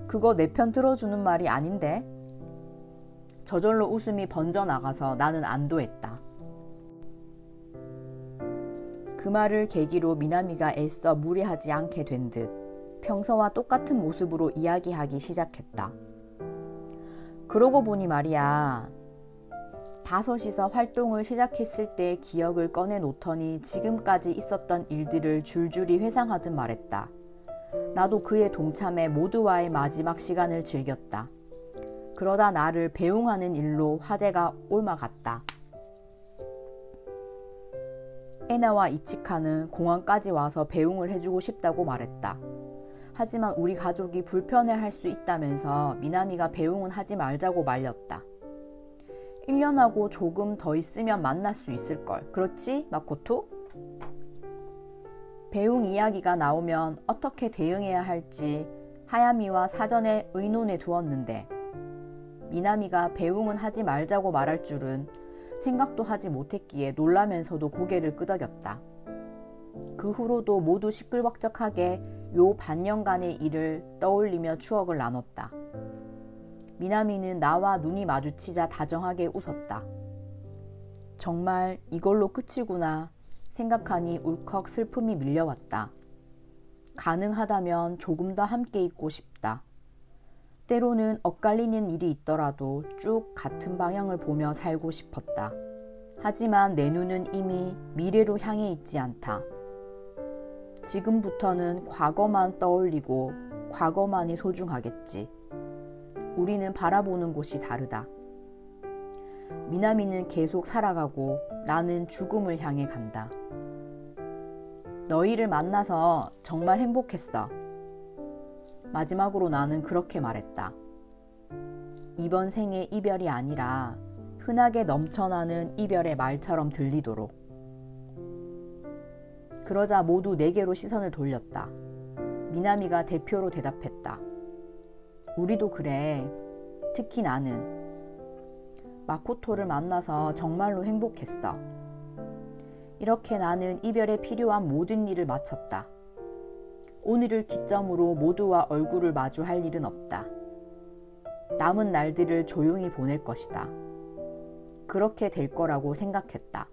그거 내 편 들어주는 말이 아닌데? 저절로 웃음이 번져나가서 나는 안도했다. 그 말을 계기로 미나미가 애써 무리하지 않게 된 듯 평소와 똑같은 모습으로 이야기하기 시작했다. 그러고 보니 말이야. 5이서 활동을 시작했을 때의 기억을 꺼내놓더니 지금까지 있었던 일들을 줄줄이 회상하듯 말했다. 나도 그에 동참해 모두와의 마지막 시간을 즐겼다. 그러다 나를 배웅하는 일로 화제가 옮아갔다. 에나와 이치카는 공항까지 와서 배웅을 해주고 싶다고 말했다. 하지만 우리 가족이 불편해할 수 있다면서 미나미가 배웅은 하지 말자고 말렸다. 1년하고 조금 더 있으면 만날 수 있을걸. 그렇지, 마코토? 배웅 이야기가 나오면 어떻게 대응해야 할지 하야미와 사전에 의논해 두었는데 미나미가 배웅은 하지 말자고 말할 줄은 생각도 하지 못했기에 놀라면서도 고개를 끄덕였다. 그 후로도 모두 시끌벅적하게 요 반년간의 일을 떠올리며 추억을 나눴다. 미나미는 나와 눈이 마주치자 다정하게 웃었다. 정말 이걸로 끝이구나 생각하니 울컥 슬픔이 밀려왔다. 가능하다면 조금 더 함께 있고 싶다. 때로는 엇갈리는 일이 있더라도 쭉 같은 방향을 보며 살고 싶었다. 하지만 내 눈은 이미 미래로 향해 있지 않다. 지금부터는 과거만 떠올리고 과거만이 소중하겠지. 우리는 바라보는 곳이 다르다. 미나미는 계속 살아가고 나는 죽음을 향해 간다. 너희를 만나서 정말 행복했어. 마지막으로 나는 그렇게 말했다. 이번 생의 이별이 아니라 흔하게 넘쳐나는 이별의 말처럼 들리도록. 그러자 모두 내게로 시선을 돌렸다. 미나미가 대표로 대답했다. 우리도 그래. 특히 나는. 마코토를 만나서 정말로 행복했어. 이렇게 나는 이별에 필요한 모든 일을 마쳤다. 오늘을 기점으로 모두와 얼굴을 마주할 일은 없다. 남은 날들을 조용히 보낼 것이다. 그렇게 될 거라고 생각했다.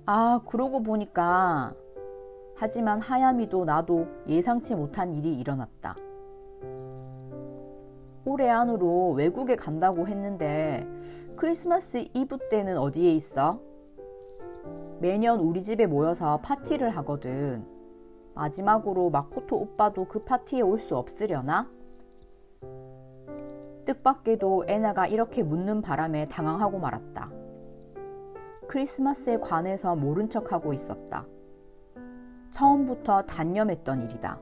아, 그러고 보니까 하지만 하야미도 나도 예상치 못한 일이 일어났다. 올해 안으로 외국에 간다고 했는데 크리스마스 이브 때는 어디에 있어? 매년 우리 집에 모여서 파티를 하거든. 마지막으로 마코토 오빠도 그 파티에 올 수 없으려나? 뜻밖에도 에나가 이렇게 묻는 바람에 당황하고 말았다. 크리스마스에 관해서 모른 척하고 있었다. 처음부터 단념했던 일이다.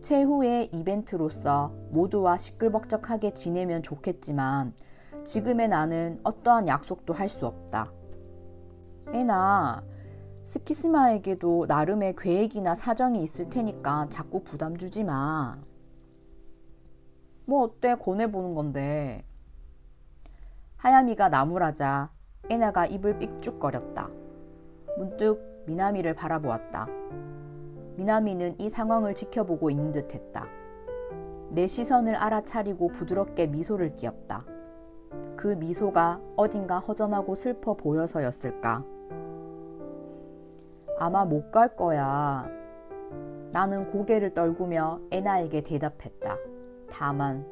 최후의 이벤트로서 모두와 시끌벅적하게 지내면 좋겠지만 지금의 나는 어떠한 약속도 할 수 없다. 에나, 스키스마에게도 나름의 계획이나 사정이 있을 테니까 자꾸 부담 주지 마. 뭐 어때, 권해보는 건데. 하야미가 나무라자 에나가 입을 삑죽거렸다. 문득 미나미를 바라보았다. 미나미는 이 상황을 지켜보고 있는 듯 했다. 내 시선을 알아차리고 부드럽게 미소를 띄었다. 그 미소가 어딘가 허전하고 슬퍼 보여서였을까? 아마 못 갈 거야. 나는 고개를 떨구며 에나에게 대답했다. 다만.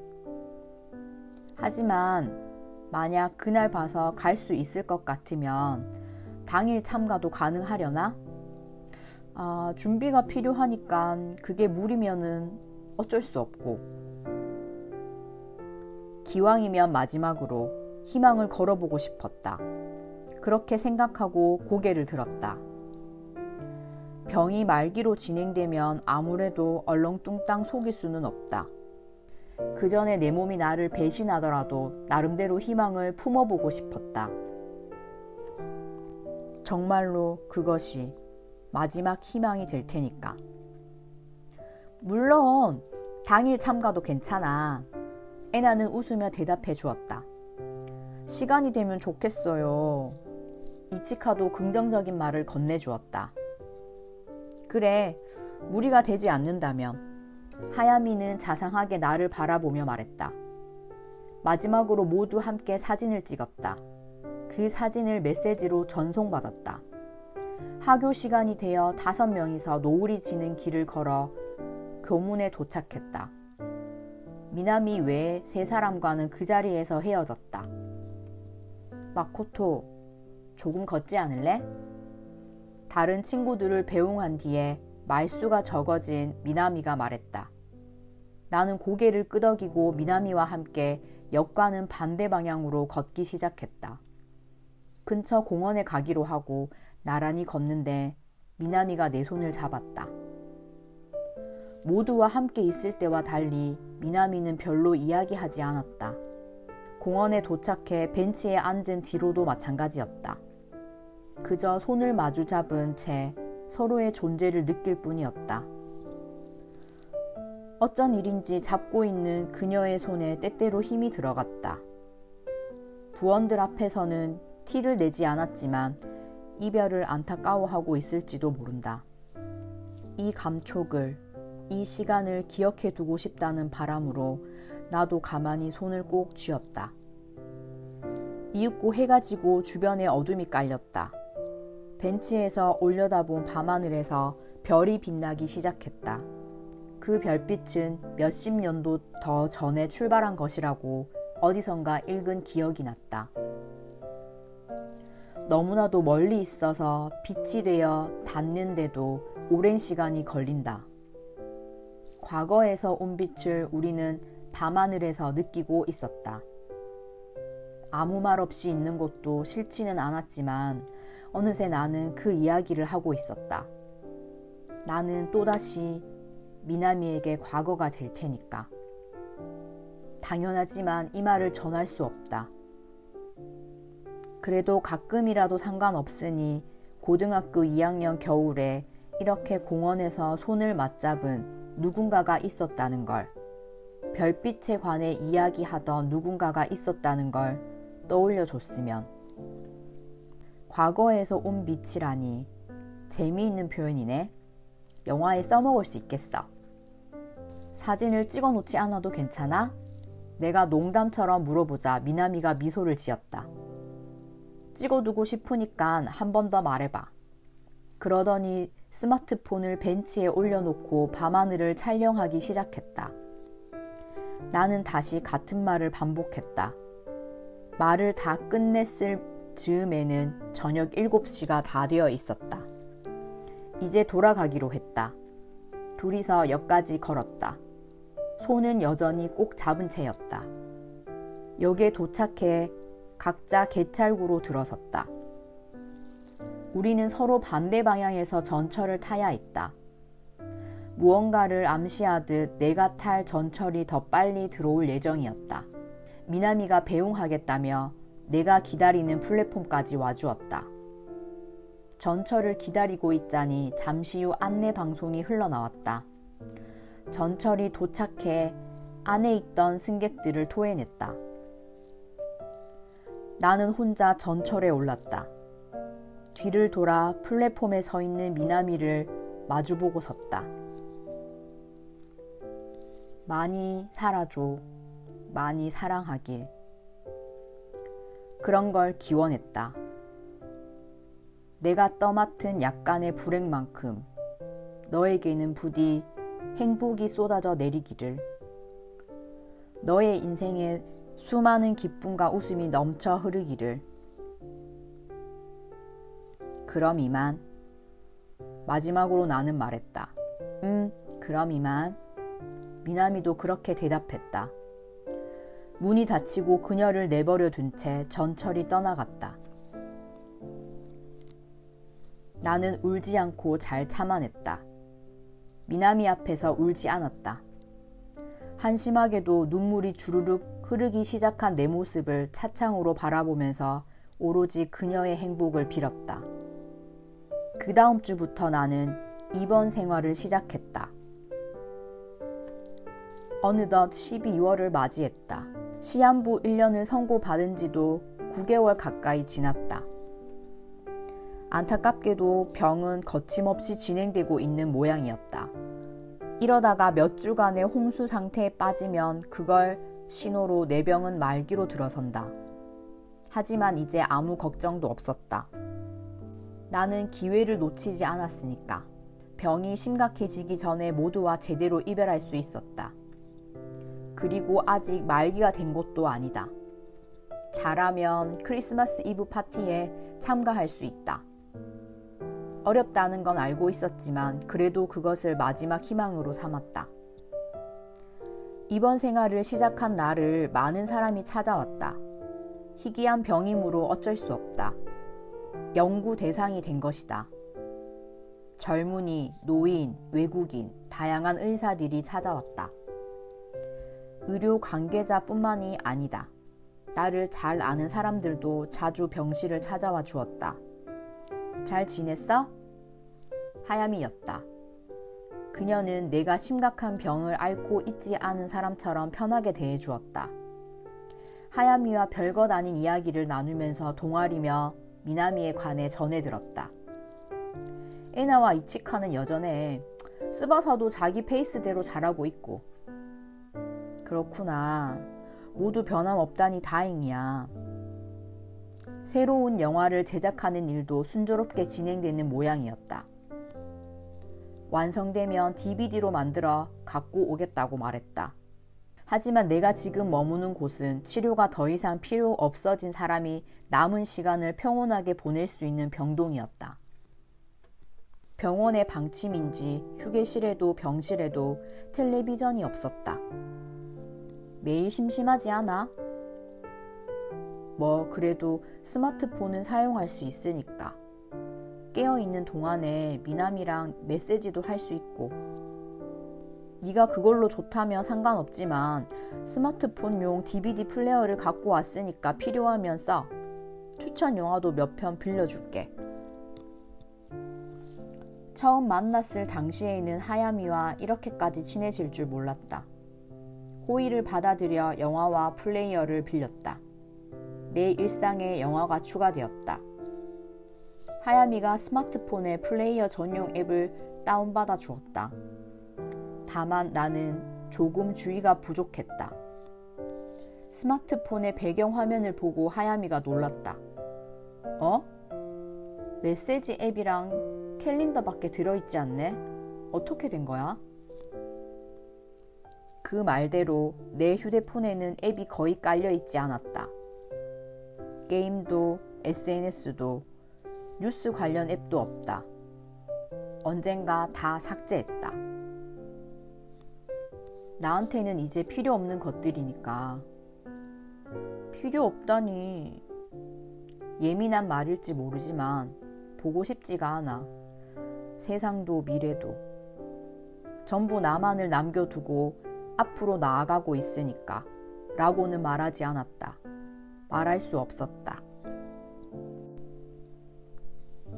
하지만 만약 그날 봐서 갈 수 있을 것 같으면 당일 참가도 가능하려나? 준비가 필요하니까 그게 무리면은 어쩔 수 없고. 기왕이면 마지막으로 희망을 걸어보고 싶었다. 그렇게 생각하고 고개를 들었다. 병이 말기로 진행되면 아무래도 얼렁뚱땅 속일 수는 없다. 그 전에 내 몸이 나를 배신하더라도 나름대로 희망을 품어보고 싶었다. 정말로 그것이 마지막 희망이 될 테니까. 물론 당일 참가도 괜찮아. 애나는 웃으며 대답해 주었다. 시간이 되면 좋겠어요. 이치카도 긍정적인 말을 건네주었다. 그래, 무리가 되지 않는다면. 하야미는 자상하게 나를 바라보며 말했다. 마지막으로 모두 함께 사진을 찍었다. 그 사진을 메시지로 전송받았다. 하교 시간이 되어 5명이서 노을이 지는 길을 걸어 교문에 도착했다. 미나미 외에 3사람과는 그 자리에서 헤어졌다. 마코토, 조금 걷지 않을래? 다른 친구들을 배웅한 뒤에 말수가 적어진 미나미가 말했다. 나는 고개를 끄덕이고 미나미와 함께 역과는 반대 방향으로 걷기 시작했다. 근처 공원에 가기로 하고 나란히 걷는데 미나미가 내 손을 잡았다. 모두와 함께 있을 때와 달리 미나미는 별로 이야기하지 않았다. 공원에 도착해 벤치에 앉은 뒤로도 마찬가지였다. 그저 손을 마주 잡은 채 서로의 존재를 느낄 뿐이었다. 어쩐 일인지 잡고 있는 그녀의 손에 때때로 힘이 들어갔다. 부원들 앞에서는 티를 내지 않았지만 이별을 안타까워하고 있을지도 모른다. 이 감촉을, 이 시간을 기억해 두고 싶다는 바람으로 나도 가만히 손을 꼭 쥐었다. 이윽고 해가 지고 주변에 어둠이 깔렸다. 벤치에서 올려다본 밤하늘에서 별이 빛나기 시작했다. 그 별빛은 몇십 년도 더 전에 출발한 것이라고 어디선가 읽은 기억이 났다. 너무나도 멀리 있어서 빛이 되어 닿는데도 오랜 시간이 걸린다. 과거에서 온 빛을 우리는 밤하늘에서 느끼고 있었다. 아무 말 없이 있는 것도 싫지는 않았지만 어느새 나는 그 이야기를 하고 있었다. 나는 또다시 미나미에게 과거가 될 테니까. 당연하지만 이 말을 전할 수 없다. 그래도 가끔이라도 상관없으니 고등학교 2학년 겨울에 이렇게 공원에서 손을 맞잡은 누군가가 있었다는 걸, 별빛에 관해 이야기하던 누군가가 있었다는 걸 떠올려 줬으면. 과거에서 온 빛이라니 재미있는 표현이네. 영화에 써먹을 수 있겠어. 사진을 찍어 놓지 않아도 괜찮아? 내가 농담처럼 물어보자 미나미가 미소를 지었다. 찍어두고 싶으니까 한 번 더 말해봐. 그러더니 스마트폰을 벤치에 올려놓고 밤하늘을 촬영하기 시작했다. 나는 다시 같은 말을 반복했다. 말을 다 끝냈을 즈음에는 저녁 7시가 다 되어 있었다. 이제 돌아가기로 했다. 둘이서 역까지 걸었다. 손은 여전히 꼭 잡은 채였다. 역에 도착해 각자 개찰구로 들어섰다. 우리는 서로 반대 방향에서 전철을 타야 했다. 무언가를 암시하듯 내가 탈 전철이 더 빨리 들어올 예정이었다. 미나미가 배웅하겠다며 내가 기다리는 플랫폼까지 와주었다. 전철을 기다리고 있자니 잠시 후 안내 방송이 흘러나왔다. 전철이 도착해 안에 있던 승객들을 토해냈다. 나는 혼자 전철에 올랐다. 뒤를 돌아 플랫폼에 서 있는 미나미를 마주보고 섰다. 많이 살아줘. 많이 사랑하길. 그런 걸 기원했다. 내가 떠맡은 약간의 불행만큼 너에게는 부디 행복이 쏟아져 내리기를. 너의 인생에 수많은 기쁨과 웃음이 넘쳐 흐르기를. 그럼 이만. 마지막으로 나는 말했다. 그럼 이만. 미나미도 그렇게 대답했다. 문이 닫히고 그녀를 내버려 둔 채 전철이 떠나갔다. 나는 울지 않고 잘 참아냈다. 미나미 앞에서 울지 않았다. 한심하게도 눈물이 주르륵 흐르기 시작한 내 모습을 차창으로 바라보면서 오로지 그녀의 행복을 빌었다. 그 다음 주부터 나는 입원 생활을 시작했다. 어느덧 12월을 맞이했다. 시한부 1년을 선고받은 지도 9개월 가까이 지났다. 안타깝게도 병은 거침없이 진행되고 있는 모양이었다. 이러다가 몇 주간의 홍수 상태에 빠지면 그걸 신호로 내 병은 말기로 들어선다. 하지만 이제 아무 걱정도 없었다. 나는 기회를 놓치지 않았으니까. 병이 심각해지기 전에 모두와 제대로 이별할 수 있었다. 그리고 아직 말기가 된 것도 아니다. 잘하면 크리스마스 이브 파티에 참가할 수 있다. 어렵다는 건 알고 있었지만 그래도 그것을 마지막 희망으로 삼았다. 입원 생활을 시작한 나를 많은 사람이 찾아왔다. 희귀한 병이므로 어쩔 수 없다. 연구 대상이 된 것이다. 젊은이, 노인, 외국인, 다양한 의사들이 찾아왔다. 의료 관계자뿐만이 아니다. 나를 잘 아는 사람들도 자주 병실을 찾아와 주었다. 잘 지냈어? 하야미였다. 그녀는 내가 심각한 병을 앓고 있지 않은 사람처럼 편하게 대해주었다. 하야미와 별것 아닌 이야기를 나누면서 동아리며 미나미에 관해 전해들었다. 에나와 이치카는 여전해. 스바사도 자기 페이스대로 잘하고 있고. 그렇구나. 모두 변함없다니 다행이야. 새로운 영화를 제작하는 일도 순조롭게 진행되는 모양이었다. 완성되면 DVD로 만들어 갖고 오겠다고 말했다. 하지만 내가 지금 머무는 곳은 치료가 더 이상 필요 없어진 사람이 남은 시간을 평온하게 보낼 수 있는 병동이었다. 병원의 방침인지 휴게실에도 병실에도 텔레비전이 없었다. 매일 심심하지 않아? 뭐 그래도 스마트폰은 사용할 수 있으니까. 깨어있는 동안에 미나미랑 메시지도 할 수 있고. 네가 그걸로 좋다면 상관없지만 스마트폰용 DVD 플레이어를 갖고 왔으니까 필요하면 써. 추천 영화도 몇 편 빌려줄게. 처음 만났을 당시에는 하야미와 이렇게까지 친해질 줄 몰랐다. 호의를 받아들여 영화와 플레이어를 빌렸다. 내 일상에 영화가 추가되었다. 하야미가 스마트폰에 플레이어 전용 앱을 다운받아 주었다. 다만 나는 조금 주의가 부족했다. 스마트폰의 배경화면을 보고 하야미가 놀랐다. 어? 메시지 앱이랑 캘린더밖에 들어있지 않네? 어떻게 된 거야? 그 말대로 내 휴대폰에는 앱이 거의 깔려있지 않았다. 게임도 SNS도 뉴스 관련 앱도 없다. 언젠가 다 삭제했다. 나한테는 이제 필요 없는 것들이니까. 필요 없다니. 예민한 말일지 모르지만 보고 싶지가 않아. 세상도 미래도. 전부 나만을 남겨두고 앞으로 나아가고 있으니까 라고는 말하지 않았다. 말할 수 없었다.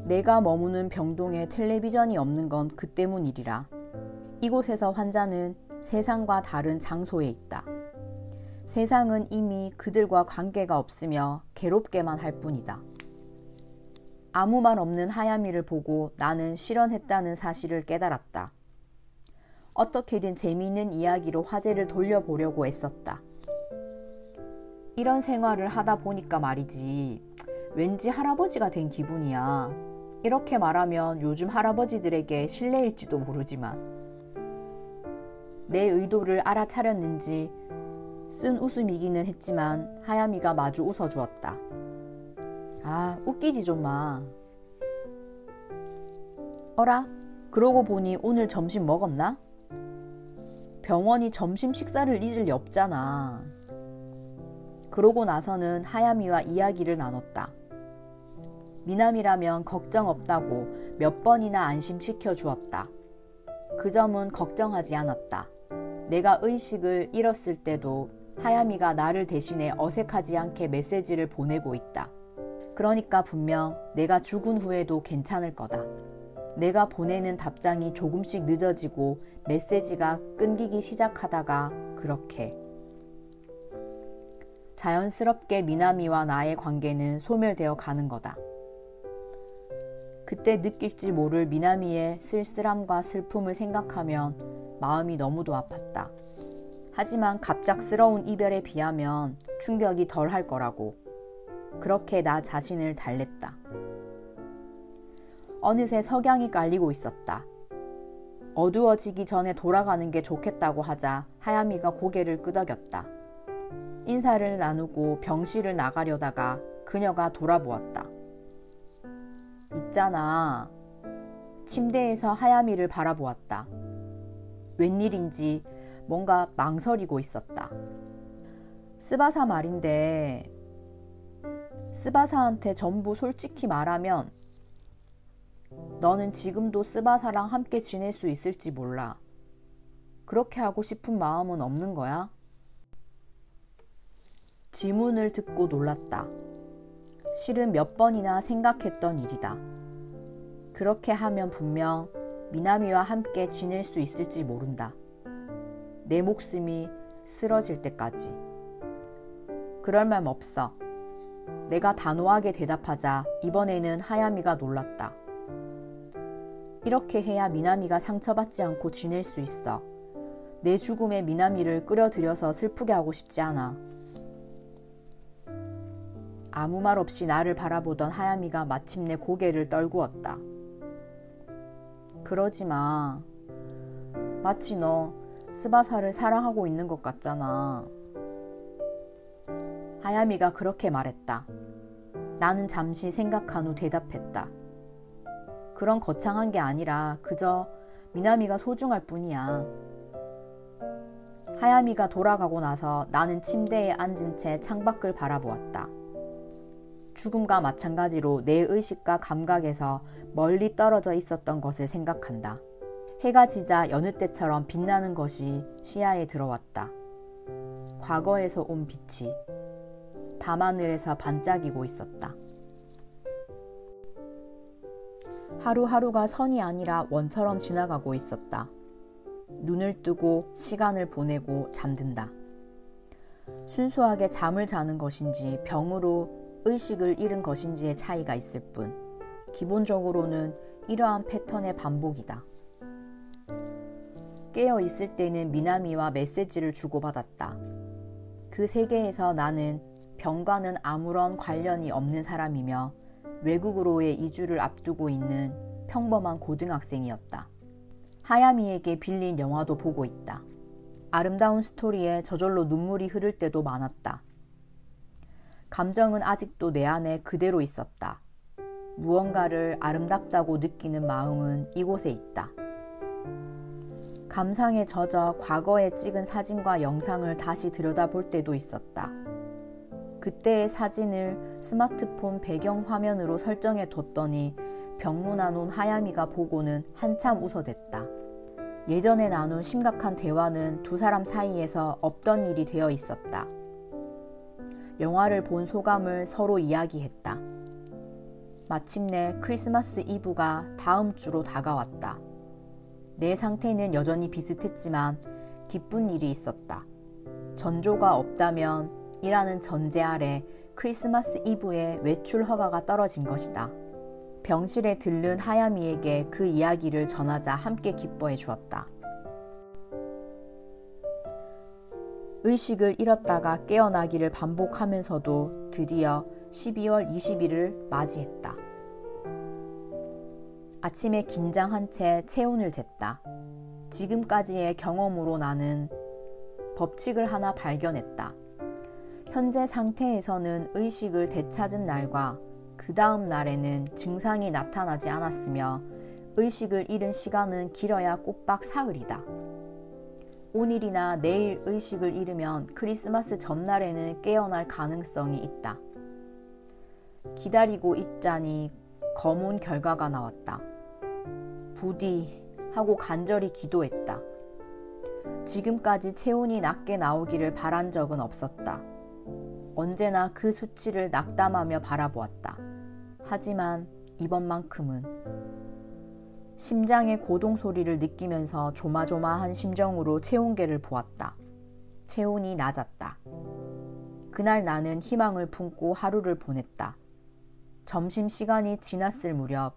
내가 머무는 병동에 텔레비전이 없는 건 그 때문이리라. 이곳에서 환자는 세상과 다른 장소에 있다. 세상은 이미 그들과 관계가 없으며 괴롭게만 할 뿐이다. 아무 말 없는 하야미를 보고 나는 실언했다는 사실을 깨달았다. 어떻게든 재미있는 이야기로 화제를 돌려보려고 애썼다. 이런 생활을 하다 보니까 말이지, 왠지 할아버지가 된 기분이야. 이렇게 말하면 요즘 할아버지들에게 실례일지도 모르지만 내 의도를 알아차렸는지 쓴 웃음이기는 했지만 하야미가 마주 웃어주었다. 아, 웃기지 좀 마. 어라? 그러고 보니 오늘 점심 먹었나? 병원이 점심 식사를 잊을 리 없잖아. 그러고 나서는 하야미와 이야기를 나눴다. 미남이라면 걱정 없다고 몇 번이나 안심시켜 주었다. 그 점은 걱정하지 않았다. 내가 의식을 잃었을 때도 하야미가 나를 대신해 어색하지 않게 메시지를 보내고 있다. 그러니까 분명 내가 죽은 후에도 괜찮을 거다. 내가 보내는 답장이 조금씩 늦어지고 메시지가 끊기기 시작하다가 그렇게 자연스럽게 미나미와 나의 관계는 소멸되어 가는 거다. 그때 느낄지 모를 미나미의 쓸쓸함과 슬픔을 생각하면 마음이 너무도 아팠다. 하지만 갑작스러운 이별에 비하면 충격이 덜 할 거라고. 그렇게 나 자신을 달랬다. 어느새 석양이 깔리고 있었다. 어두워지기 전에 돌아가는 게 좋겠다고 하자 하야미가 고개를 끄덕였다. 인사를 나누고 병실을 나가려다가 그녀가 돌아보았다. 있잖아. 침대에서 하야미를 바라보았다. 웬일인지 뭔가 망설이고 있었다. 스바사 말인데 스바사한테 전부 솔직히 말하면 너는 지금도 스바사랑 함께 지낼 수 있을지 몰라. 그렇게 하고 싶은 마음은 없는 거야? 질문을 듣고 놀랐다. 실은 몇 번이나 생각했던 일이다. 그렇게 하면 분명 미나미와 함께 지낼 수 있을지 모른다. 내 목숨이 쓰러질 때까지. 그럴 맘 없어. 내가 단호하게 대답하자 이번에는 하야미가 놀랐다. 이렇게 해야 미나미가 상처받지 않고 지낼 수 있어. 내 죽음에 미나미를 끌어들여서 슬프게 하고 싶지 않아. 아무 말 없이 나를 바라보던 하야미가 마침내 고개를 떨구었다. 그러지 마. 마치 너 스바사를 사랑하고 있는 것 같잖아. 하야미가 그렇게 말했다. 나는 잠시 생각한 후 대답했다. 그런 거창한 게 아니라 그저 미나미가 소중할 뿐이야. 하야미가 돌아가고 나서 나는 침대에 앉은 채 창밖을 바라보았다. 죽음과 마찬가지로 내 의식과 감각에서 멀리 떨어져 있었던 것을 생각한다. 해가 지자 여느 때처럼 빛나는 것이 시야에 들어왔다. 과거에서 온 빛이 밤하늘에서 반짝이고 있었다. 하루하루가 선이 아니라 원처럼 지나가고 있었다. 눈을 뜨고 시간을 보내고 잠든다. 순수하게 잠을 자는 것인지 병으로 의식을 잃은 것인지의 차이가 있을 뿐 기본적으로는 이러한 패턴의 반복이다. 깨어 있을 때는 미나미와 메시지를 주고받았다. 그 세계에서 나는 병과는 아무런 관련이 없는 사람이며 외국으로의 이주를 앞두고 있는 평범한 고등학생이었다. 하야미에게 빌린 영화도 보고 있다. 아름다운 스토리에 저절로 눈물이 흐를 때도 많았다. 감정은 아직도 내 안에 그대로 있었다. 무언가를 아름답다고 느끼는 마음은 이곳에 있다. 감상에 젖어 과거에 찍은 사진과 영상을 다시 들여다볼 때도 있었다. 그때의 사진을 스마트폰 배경화면으로 설정해 뒀더니 병문안 온 하야미가 보고는 한참 웃어댔다. 예전에 나눈 심각한 대화는 두 사람 사이에서 없던 일이 되어 있었다. 영화를 본 소감을 서로 이야기했다. 마침내 크리스마스 이브가 다음 주로 다가왔다. 내 상태는 여전히 비슷했지만 기쁜 일이 있었다. 전조가 없다면 이라는 전제 아래 크리스마스 이브에 외출 허가가 떨어진 것이다. 병실에 들른 하야미에게 그 이야기를 전하자 함께 기뻐해 주었다. 의식을 잃었다가 깨어나기를 반복하면서도 드디어 12월 20일을 맞이했다. 아침에 긴장한 채 체온을 쟀다. 지금까지의 경험으로 나는 법칙을 하나 발견했다. 현재 상태에서는 의식을 되찾은 날과 그 다음 날에는 증상이 나타나지 않았으며 의식을 잃은 시간은 길어야 꼬박 사흘이다. 오늘이나 내일 의식을 잃으면 크리스마스 전날에는 깨어날 가능성이 있다. 기다리고 있자니 검은 결과가 나왔다. 부디 하고 간절히 기도했다. 지금까지 체온이 낮게 나오기를 바란 적은 없었다. 언제나 그 수치를 낙담하며 바라보았다. 하지만 이번만큼은 심장의 고동 소리를 느끼면서 조마조마한 심정으로 체온계를 보았다. 체온이 낮았다. 그날 나는 희망을 품고 하루를 보냈다. 점심시간이 지났을 무렵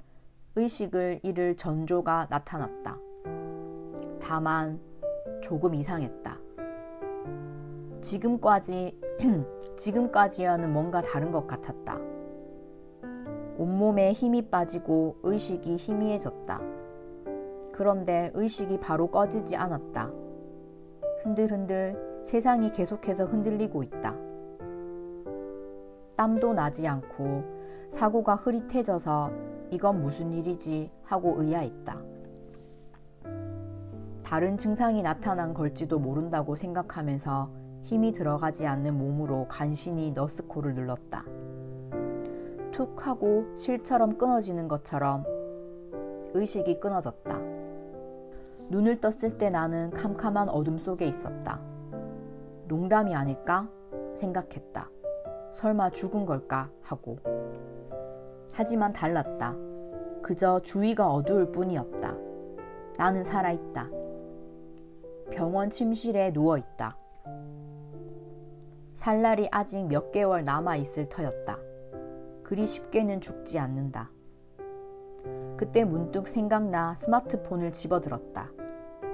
의식을 잃을 전조가 나타났다. 다만 조금 이상했다. 지금까지와는 뭔가 다른 것 같았다. 온몸에 힘이 빠지고 의식이 희미해졌다. 그런데 의식이 바로 꺼지지 않았다. 흔들흔들 세상이 계속해서 흔들리고 있다. 땀도 나지 않고 사고가 흐릿해져서 이건 무슨 일이지 하고 의아했다. 다른 증상이 나타난 걸지도 모른다고 생각하면서 힘이 들어가지 않는 몸으로 간신히 너스코를 눌렀다. 툭 하고 실처럼 끊어지는 것처럼 의식이 끊어졌다. 눈을 떴을 때 나는 캄캄한 어둠 속에 있었다. 농담이 아닐까 생각했다. 설마 죽은 걸까 하고. 하지만 달랐다. 그저 주위가 어두울 뿐이었다. 나는 살아있다. 병원 침실에 누워있다. 살 날이 아직 몇 개월 남아있을 터였다. 그리 쉽게는 죽지 않는다. 그때 문득 생각나 스마트폰을 집어들었다.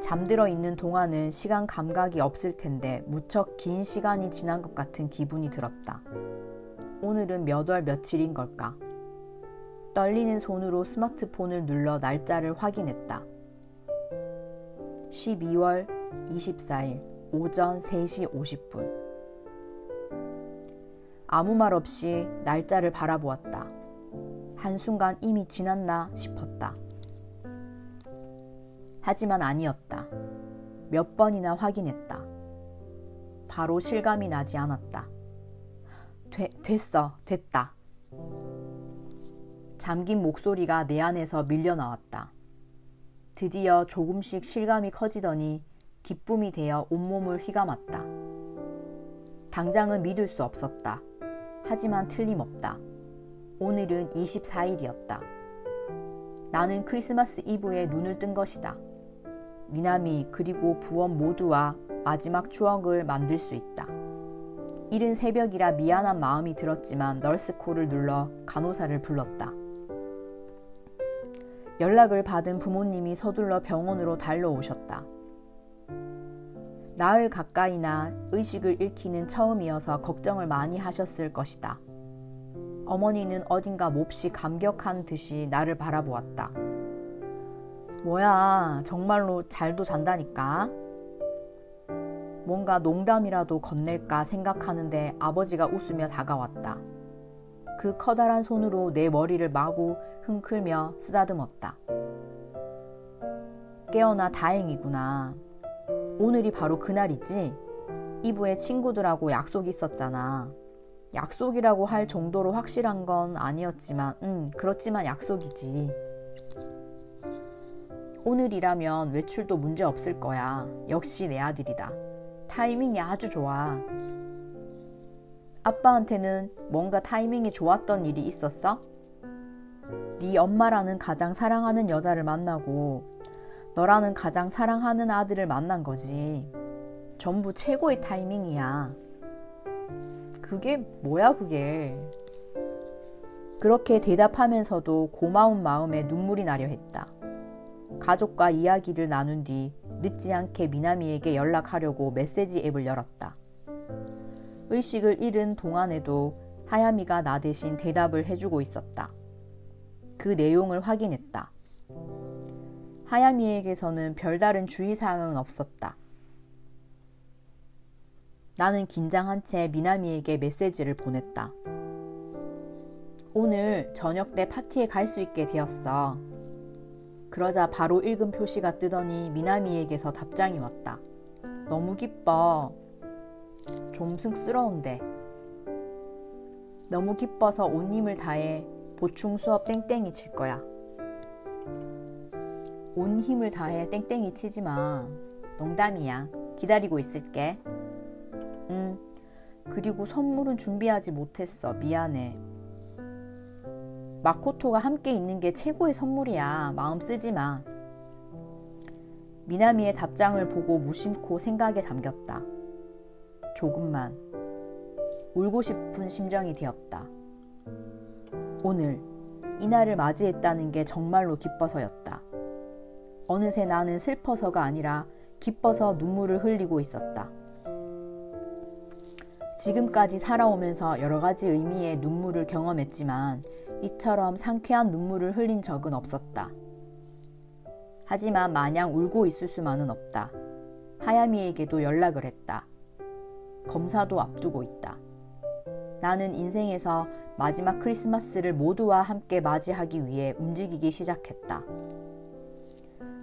잠들어 있는 동안은 시간 감각이 없을 텐데 무척 긴 시간이 지난 것 같은 기분이 들었다. 오늘은 몇 월 며칠인 걸까? 떨리는 손으로 스마트폰을 눌러 날짜를 확인했다. 12월 24일 오전 3시 50분. 아무 말 없이 날짜를 바라보았다. 한순간 이미 지났나 싶었다. 하지만 아니었다. 몇 번이나 확인했다. 바로 실감이 나지 않았다. 됐다. 잠긴 목소리가 내 안에서 밀려 나왔다. 드디어 조금씩 실감이 커지더니 기쁨이 되어 온몸을 휘감았다. 당장은 믿을 수 없었다. 하지만 틀림없다. 오늘은 24일이었다. 나는 크리스마스 이브에 눈을 뜬 것이다. 미나미 그리고 부원 모두와 마지막 추억을 만들 수 있다. 이른 새벽이라 미안한 마음이 들었지만 널스콜을 눌러 간호사를 불렀다. 연락을 받은 부모님이 서둘러 병원으로 달려오셨다. 나흘 가까이나 의식을 잃기는 처음이어서 걱정을 많이 하셨을 것이다. 어머니는 어딘가 몹시 감격한 듯이 나를 바라보았다. 뭐야, 정말로 잘도 잔다니까? 뭔가 농담이라도 건넬까 생각하는데 아버지가 웃으며 다가왔다. 그 커다란 손으로 내 머리를 마구 흔들며 쓰다듬었다. 깨어나 다행이구나. 오늘이 바로 그날이지? 이브에 친구들하고 약속 있었잖아. 약속이라고 할 정도로 확실한 건 아니었지만 그렇지만 약속이지. 오늘이라면 외출도 문제 없을 거야. 역시 내 아들이다. 타이밍이 아주 좋아. 아빠한테는 뭔가 타이밍이 좋았던 일이 있었어? 네 엄마라는 가장 사랑하는 여자를 만나고 너라는 가장 사랑하는 아들을 만난 거지. 전부 최고의 타이밍이야. 그게 뭐야 그게. 그렇게 대답하면서도 고마운 마음에 눈물이 나려 했다. 가족과 이야기를 나눈 뒤 늦지 않게 미나미에게 연락하려고 메시지 앱을 열었다. 의식을 잃은 동안에도 하야미가 나 대신 대답을 해주고 있었다. 그 내용을 확인했다. 하야미에게서는 별다른 주의사항은 없었다. 나는 긴장한 채 미나미에게 메시지를 보냈다. 오늘 저녁 때 파티에 갈 수 있게 되었어. 그러자 바로 읽은 표시가 뜨더니 미나미에게서 답장이 왔다. 너무 기뻐. 좀 쑥스러운데. 너무 기뻐서 온 힘을 다해 보충 수업 땡땡이 칠 거야. 온 힘을 다해 땡땡이 치지 마. 농담이야. 기다리고 있을게. 그리고 선물은 준비하지 못했어. 미안해. 마코토가 함께 있는 게 최고의 선물이야. 마음 쓰지 마. 미나미의 답장을 보고 무심코 생각에 잠겼다. 조금만. 울고 싶은 심정이 되었다. 오늘 이날을 맞이했다는 게 정말로 기뻐서였다. 어느새 나는 슬퍼서가 아니라 기뻐서 눈물을 흘리고 있었다. 지금까지 살아오면서 여러 가지 의미의 눈물을 경험했지만 이처럼 상쾌한 눈물을 흘린 적은 없었다. 하지만 마냥 울고 있을 수만은 없다. 하야미에게도 연락을 했다. 검사도 앞두고 있다. 나는 인생에서 마지막 크리스마스를 모두와 함께 맞이하기 위해 움직이기 시작했다.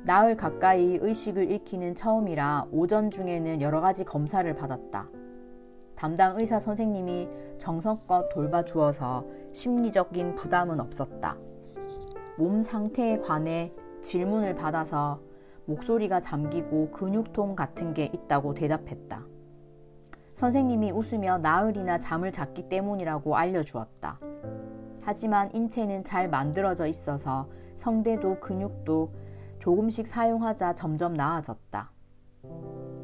나흘 가까이 의식을 잃기는 처음이라 오전 중에는 여러 가지 검사를 받았다. 담당 의사 선생님이 정성껏 돌봐주어서 심리적인 부담은 없었다. 몸 상태에 관해 질문을 받아서 목소리가 잠기고 근육통 같은 게 있다고 대답했다. 선생님이 웃으며 나흘이나 잠을 잤기 때문이라고 알려주었다. 하지만 인체는 잘 만들어져 있어서 성대도 근육도 조금씩 사용하자 점점 나아졌다.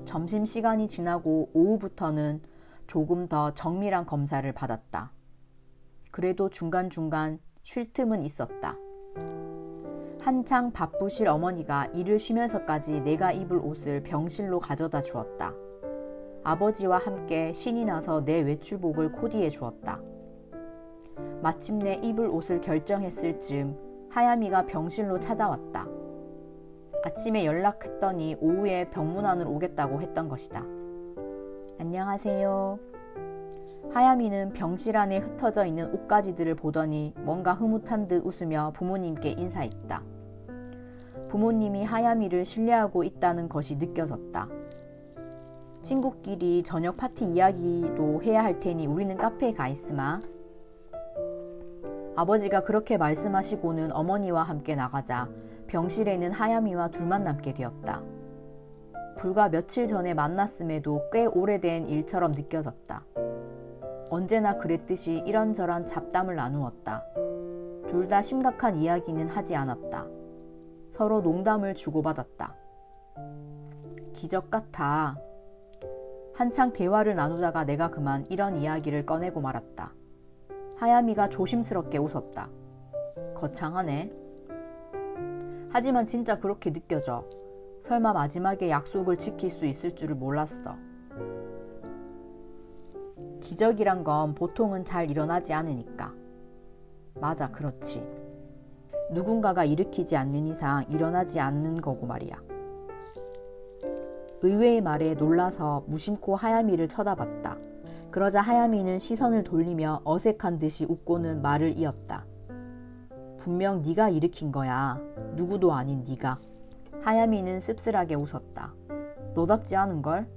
점심시간이 지나고 오후부터는 조금 더 정밀한 검사를 받았다. 그래도 중간중간 쉴 틈은 있었다. 한창 바쁘실 어머니가 일을 쉬면서까지 내가 입을 옷을 병실로 가져다 주었다. 아버지와 함께 신이 나서 내 외출복을 코디해 주었다. 마침내 입을 옷을 결정했을 즈음 하야미가 병실로 찾아왔다. 아침에 연락했더니 오후에 병문안을 오겠다고 했던 것이다. 안녕하세요. 하야미는 병실 안에 흩어져 있는 옷가지들을 보더니 뭔가 흐뭇한 듯 웃으며 부모님께 인사했다. 부모님이 하야미를 신뢰하고 있다는 것이 느껴졌다. 친구끼리 저녁 파티 이야기도 해야 할 테니 우리는 카페에 가 있으마. 아버지가 그렇게 말씀하시고는 어머니와 함께 나가자 병실에는 하야미와 둘만 남게 되었다. 불과 며칠 전에 만났음에도 꽤 오래된 일처럼 느껴졌다. 언제나 그랬듯이 이런저런 잡담을 나누었다. 둘 다 심각한 이야기는 하지 않았다. 서로 농담을 주고받았다. 기적 같아. 한창 대화를 나누다가 내가 그만 이런 이야기를 꺼내고 말았다. 하야미가 조심스럽게 웃었다. 거창하네. 하지만 진짜 그렇게 느껴져. 설마 마지막에 약속을 지킬 수 있을 줄을 몰랐어. 기적이란 건 보통은 잘 일어나지 않으니까. 맞아, 그렇지. 누군가가 일으키지 않는 이상 일어나지 않는 거고 말이야. 의외의 말에 놀라서 무심코 하야미를 쳐다봤다. 그러자 하야미는 시선을 돌리며 어색한 듯이 웃고는 말을 이었다. 분명 네가 일으킨 거야. 누구도 아닌 네가. 하야미는 씁쓸하게 웃었다. 너답지 않은걸?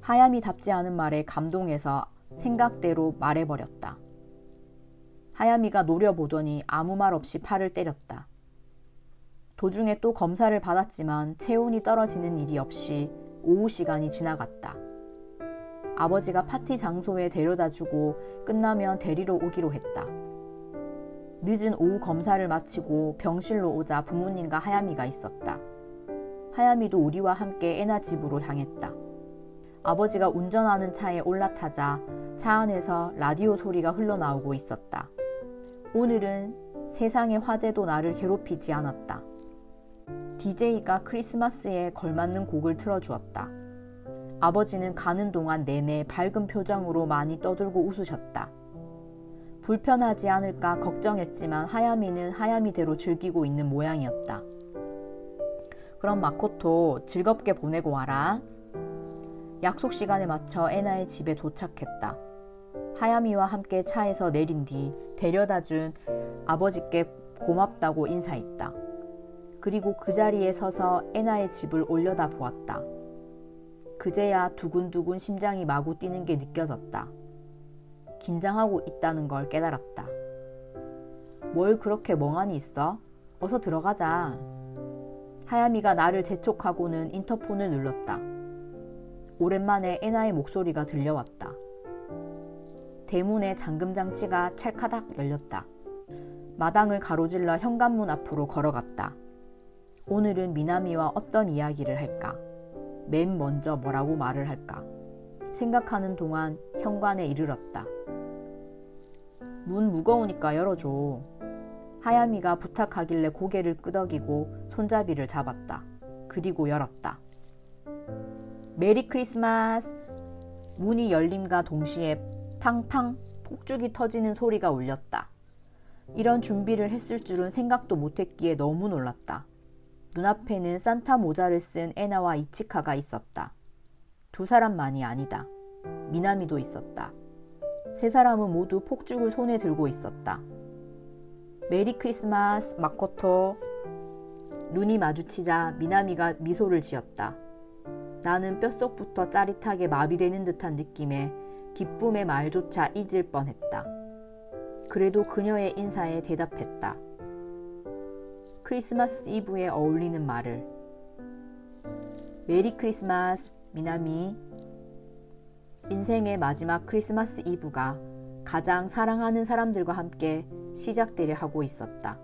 하야미답지 않은 말에 감동해서 생각대로 말해버렸다. 하야미가 노려보더니 아무 말 없이 팔을 때렸다. 도중에 또 검사를 받았지만 체온이 떨어지는 일이 없이 오후 시간이 지나갔다. 아버지가 파티 장소에 데려다주고 끝나면 데리러 오기로 했다. 늦은 오후 검사를 마치고 병실로 오자 부모님과 하야미가 있었다. 하야미도 우리와 함께 애나 집으로 향했다. 아버지가 운전하는 차에 올라타자 차 안에서 라디오 소리가 흘러나오고 있었다. 오늘은 세상의 화제도 나를 괴롭히지 않았다. DJ가 크리스마스에 걸맞는 곡을 틀어주었다. 아버지는 가는 동안 내내 밝은 표정으로 많이 떠들고 웃으셨다. 불편하지 않을까 걱정했지만 하야미는 하야미대로 즐기고 있는 모양이었다. 그럼 마코토 즐겁게 보내고 와라. 약속 시간에 맞춰 애나의 집에 도착했다. 하야미와 함께 차에서 내린 뒤 데려다준 아버지께 고맙다고 인사했다. 그리고 그 자리에 서서 애나의 집을 올려다 보았다. 그제야 두근두근 심장이 마구 뛰는 게 느껴졌다. 긴장하고 있다는 걸 깨달았다. 뭘 그렇게 멍하니 있어? 어서 들어가자. 하야미가 나를 재촉하고는 인터폰을 눌렀다. 오랜만에 애나의 목소리가 들려왔다. 대문의 잠금장치가 찰카닥 열렸다. 마당을 가로질러 현관문 앞으로 걸어갔다. 오늘은 미나미와 어떤 이야기를 할까? 맨 먼저 뭐라고 말을 할까? 생각하는 동안 현관에 이르렀다. 문 무거우니까 열어줘. 하야미가 부탁하길래 고개를 끄덕이고 손잡이를 잡았다. 그리고 열었다. 메리 크리스마스! 문이 열림과 동시에 팡팡 폭죽이 터지는 소리가 울렸다. 이런 준비를 했을 줄은 생각도 못했기에 너무 놀랐다. 눈앞에는 산타 모자를 쓴 애나와 이치카가 있었다. 두 사람만이 아니다. 미나미도 있었다. 세 사람은 모두 폭죽을 손에 들고 있었다. 메리 크리스마스 마코토. 눈이 마주치자 미나미가 미소를 지었다. 나는 뼛속부터 짜릿하게 마비되는 듯한 느낌에 기쁨의 말조차 잊을 뻔했다. 그래도 그녀의 인사에 대답했다. 크리스마스 이브에 어울리는 말을. 메리 크리스마스, 미나미. 인생의 마지막 크리스마스 이브가 가장 사랑하는 사람들과 함께 시작되려 하고 있었다.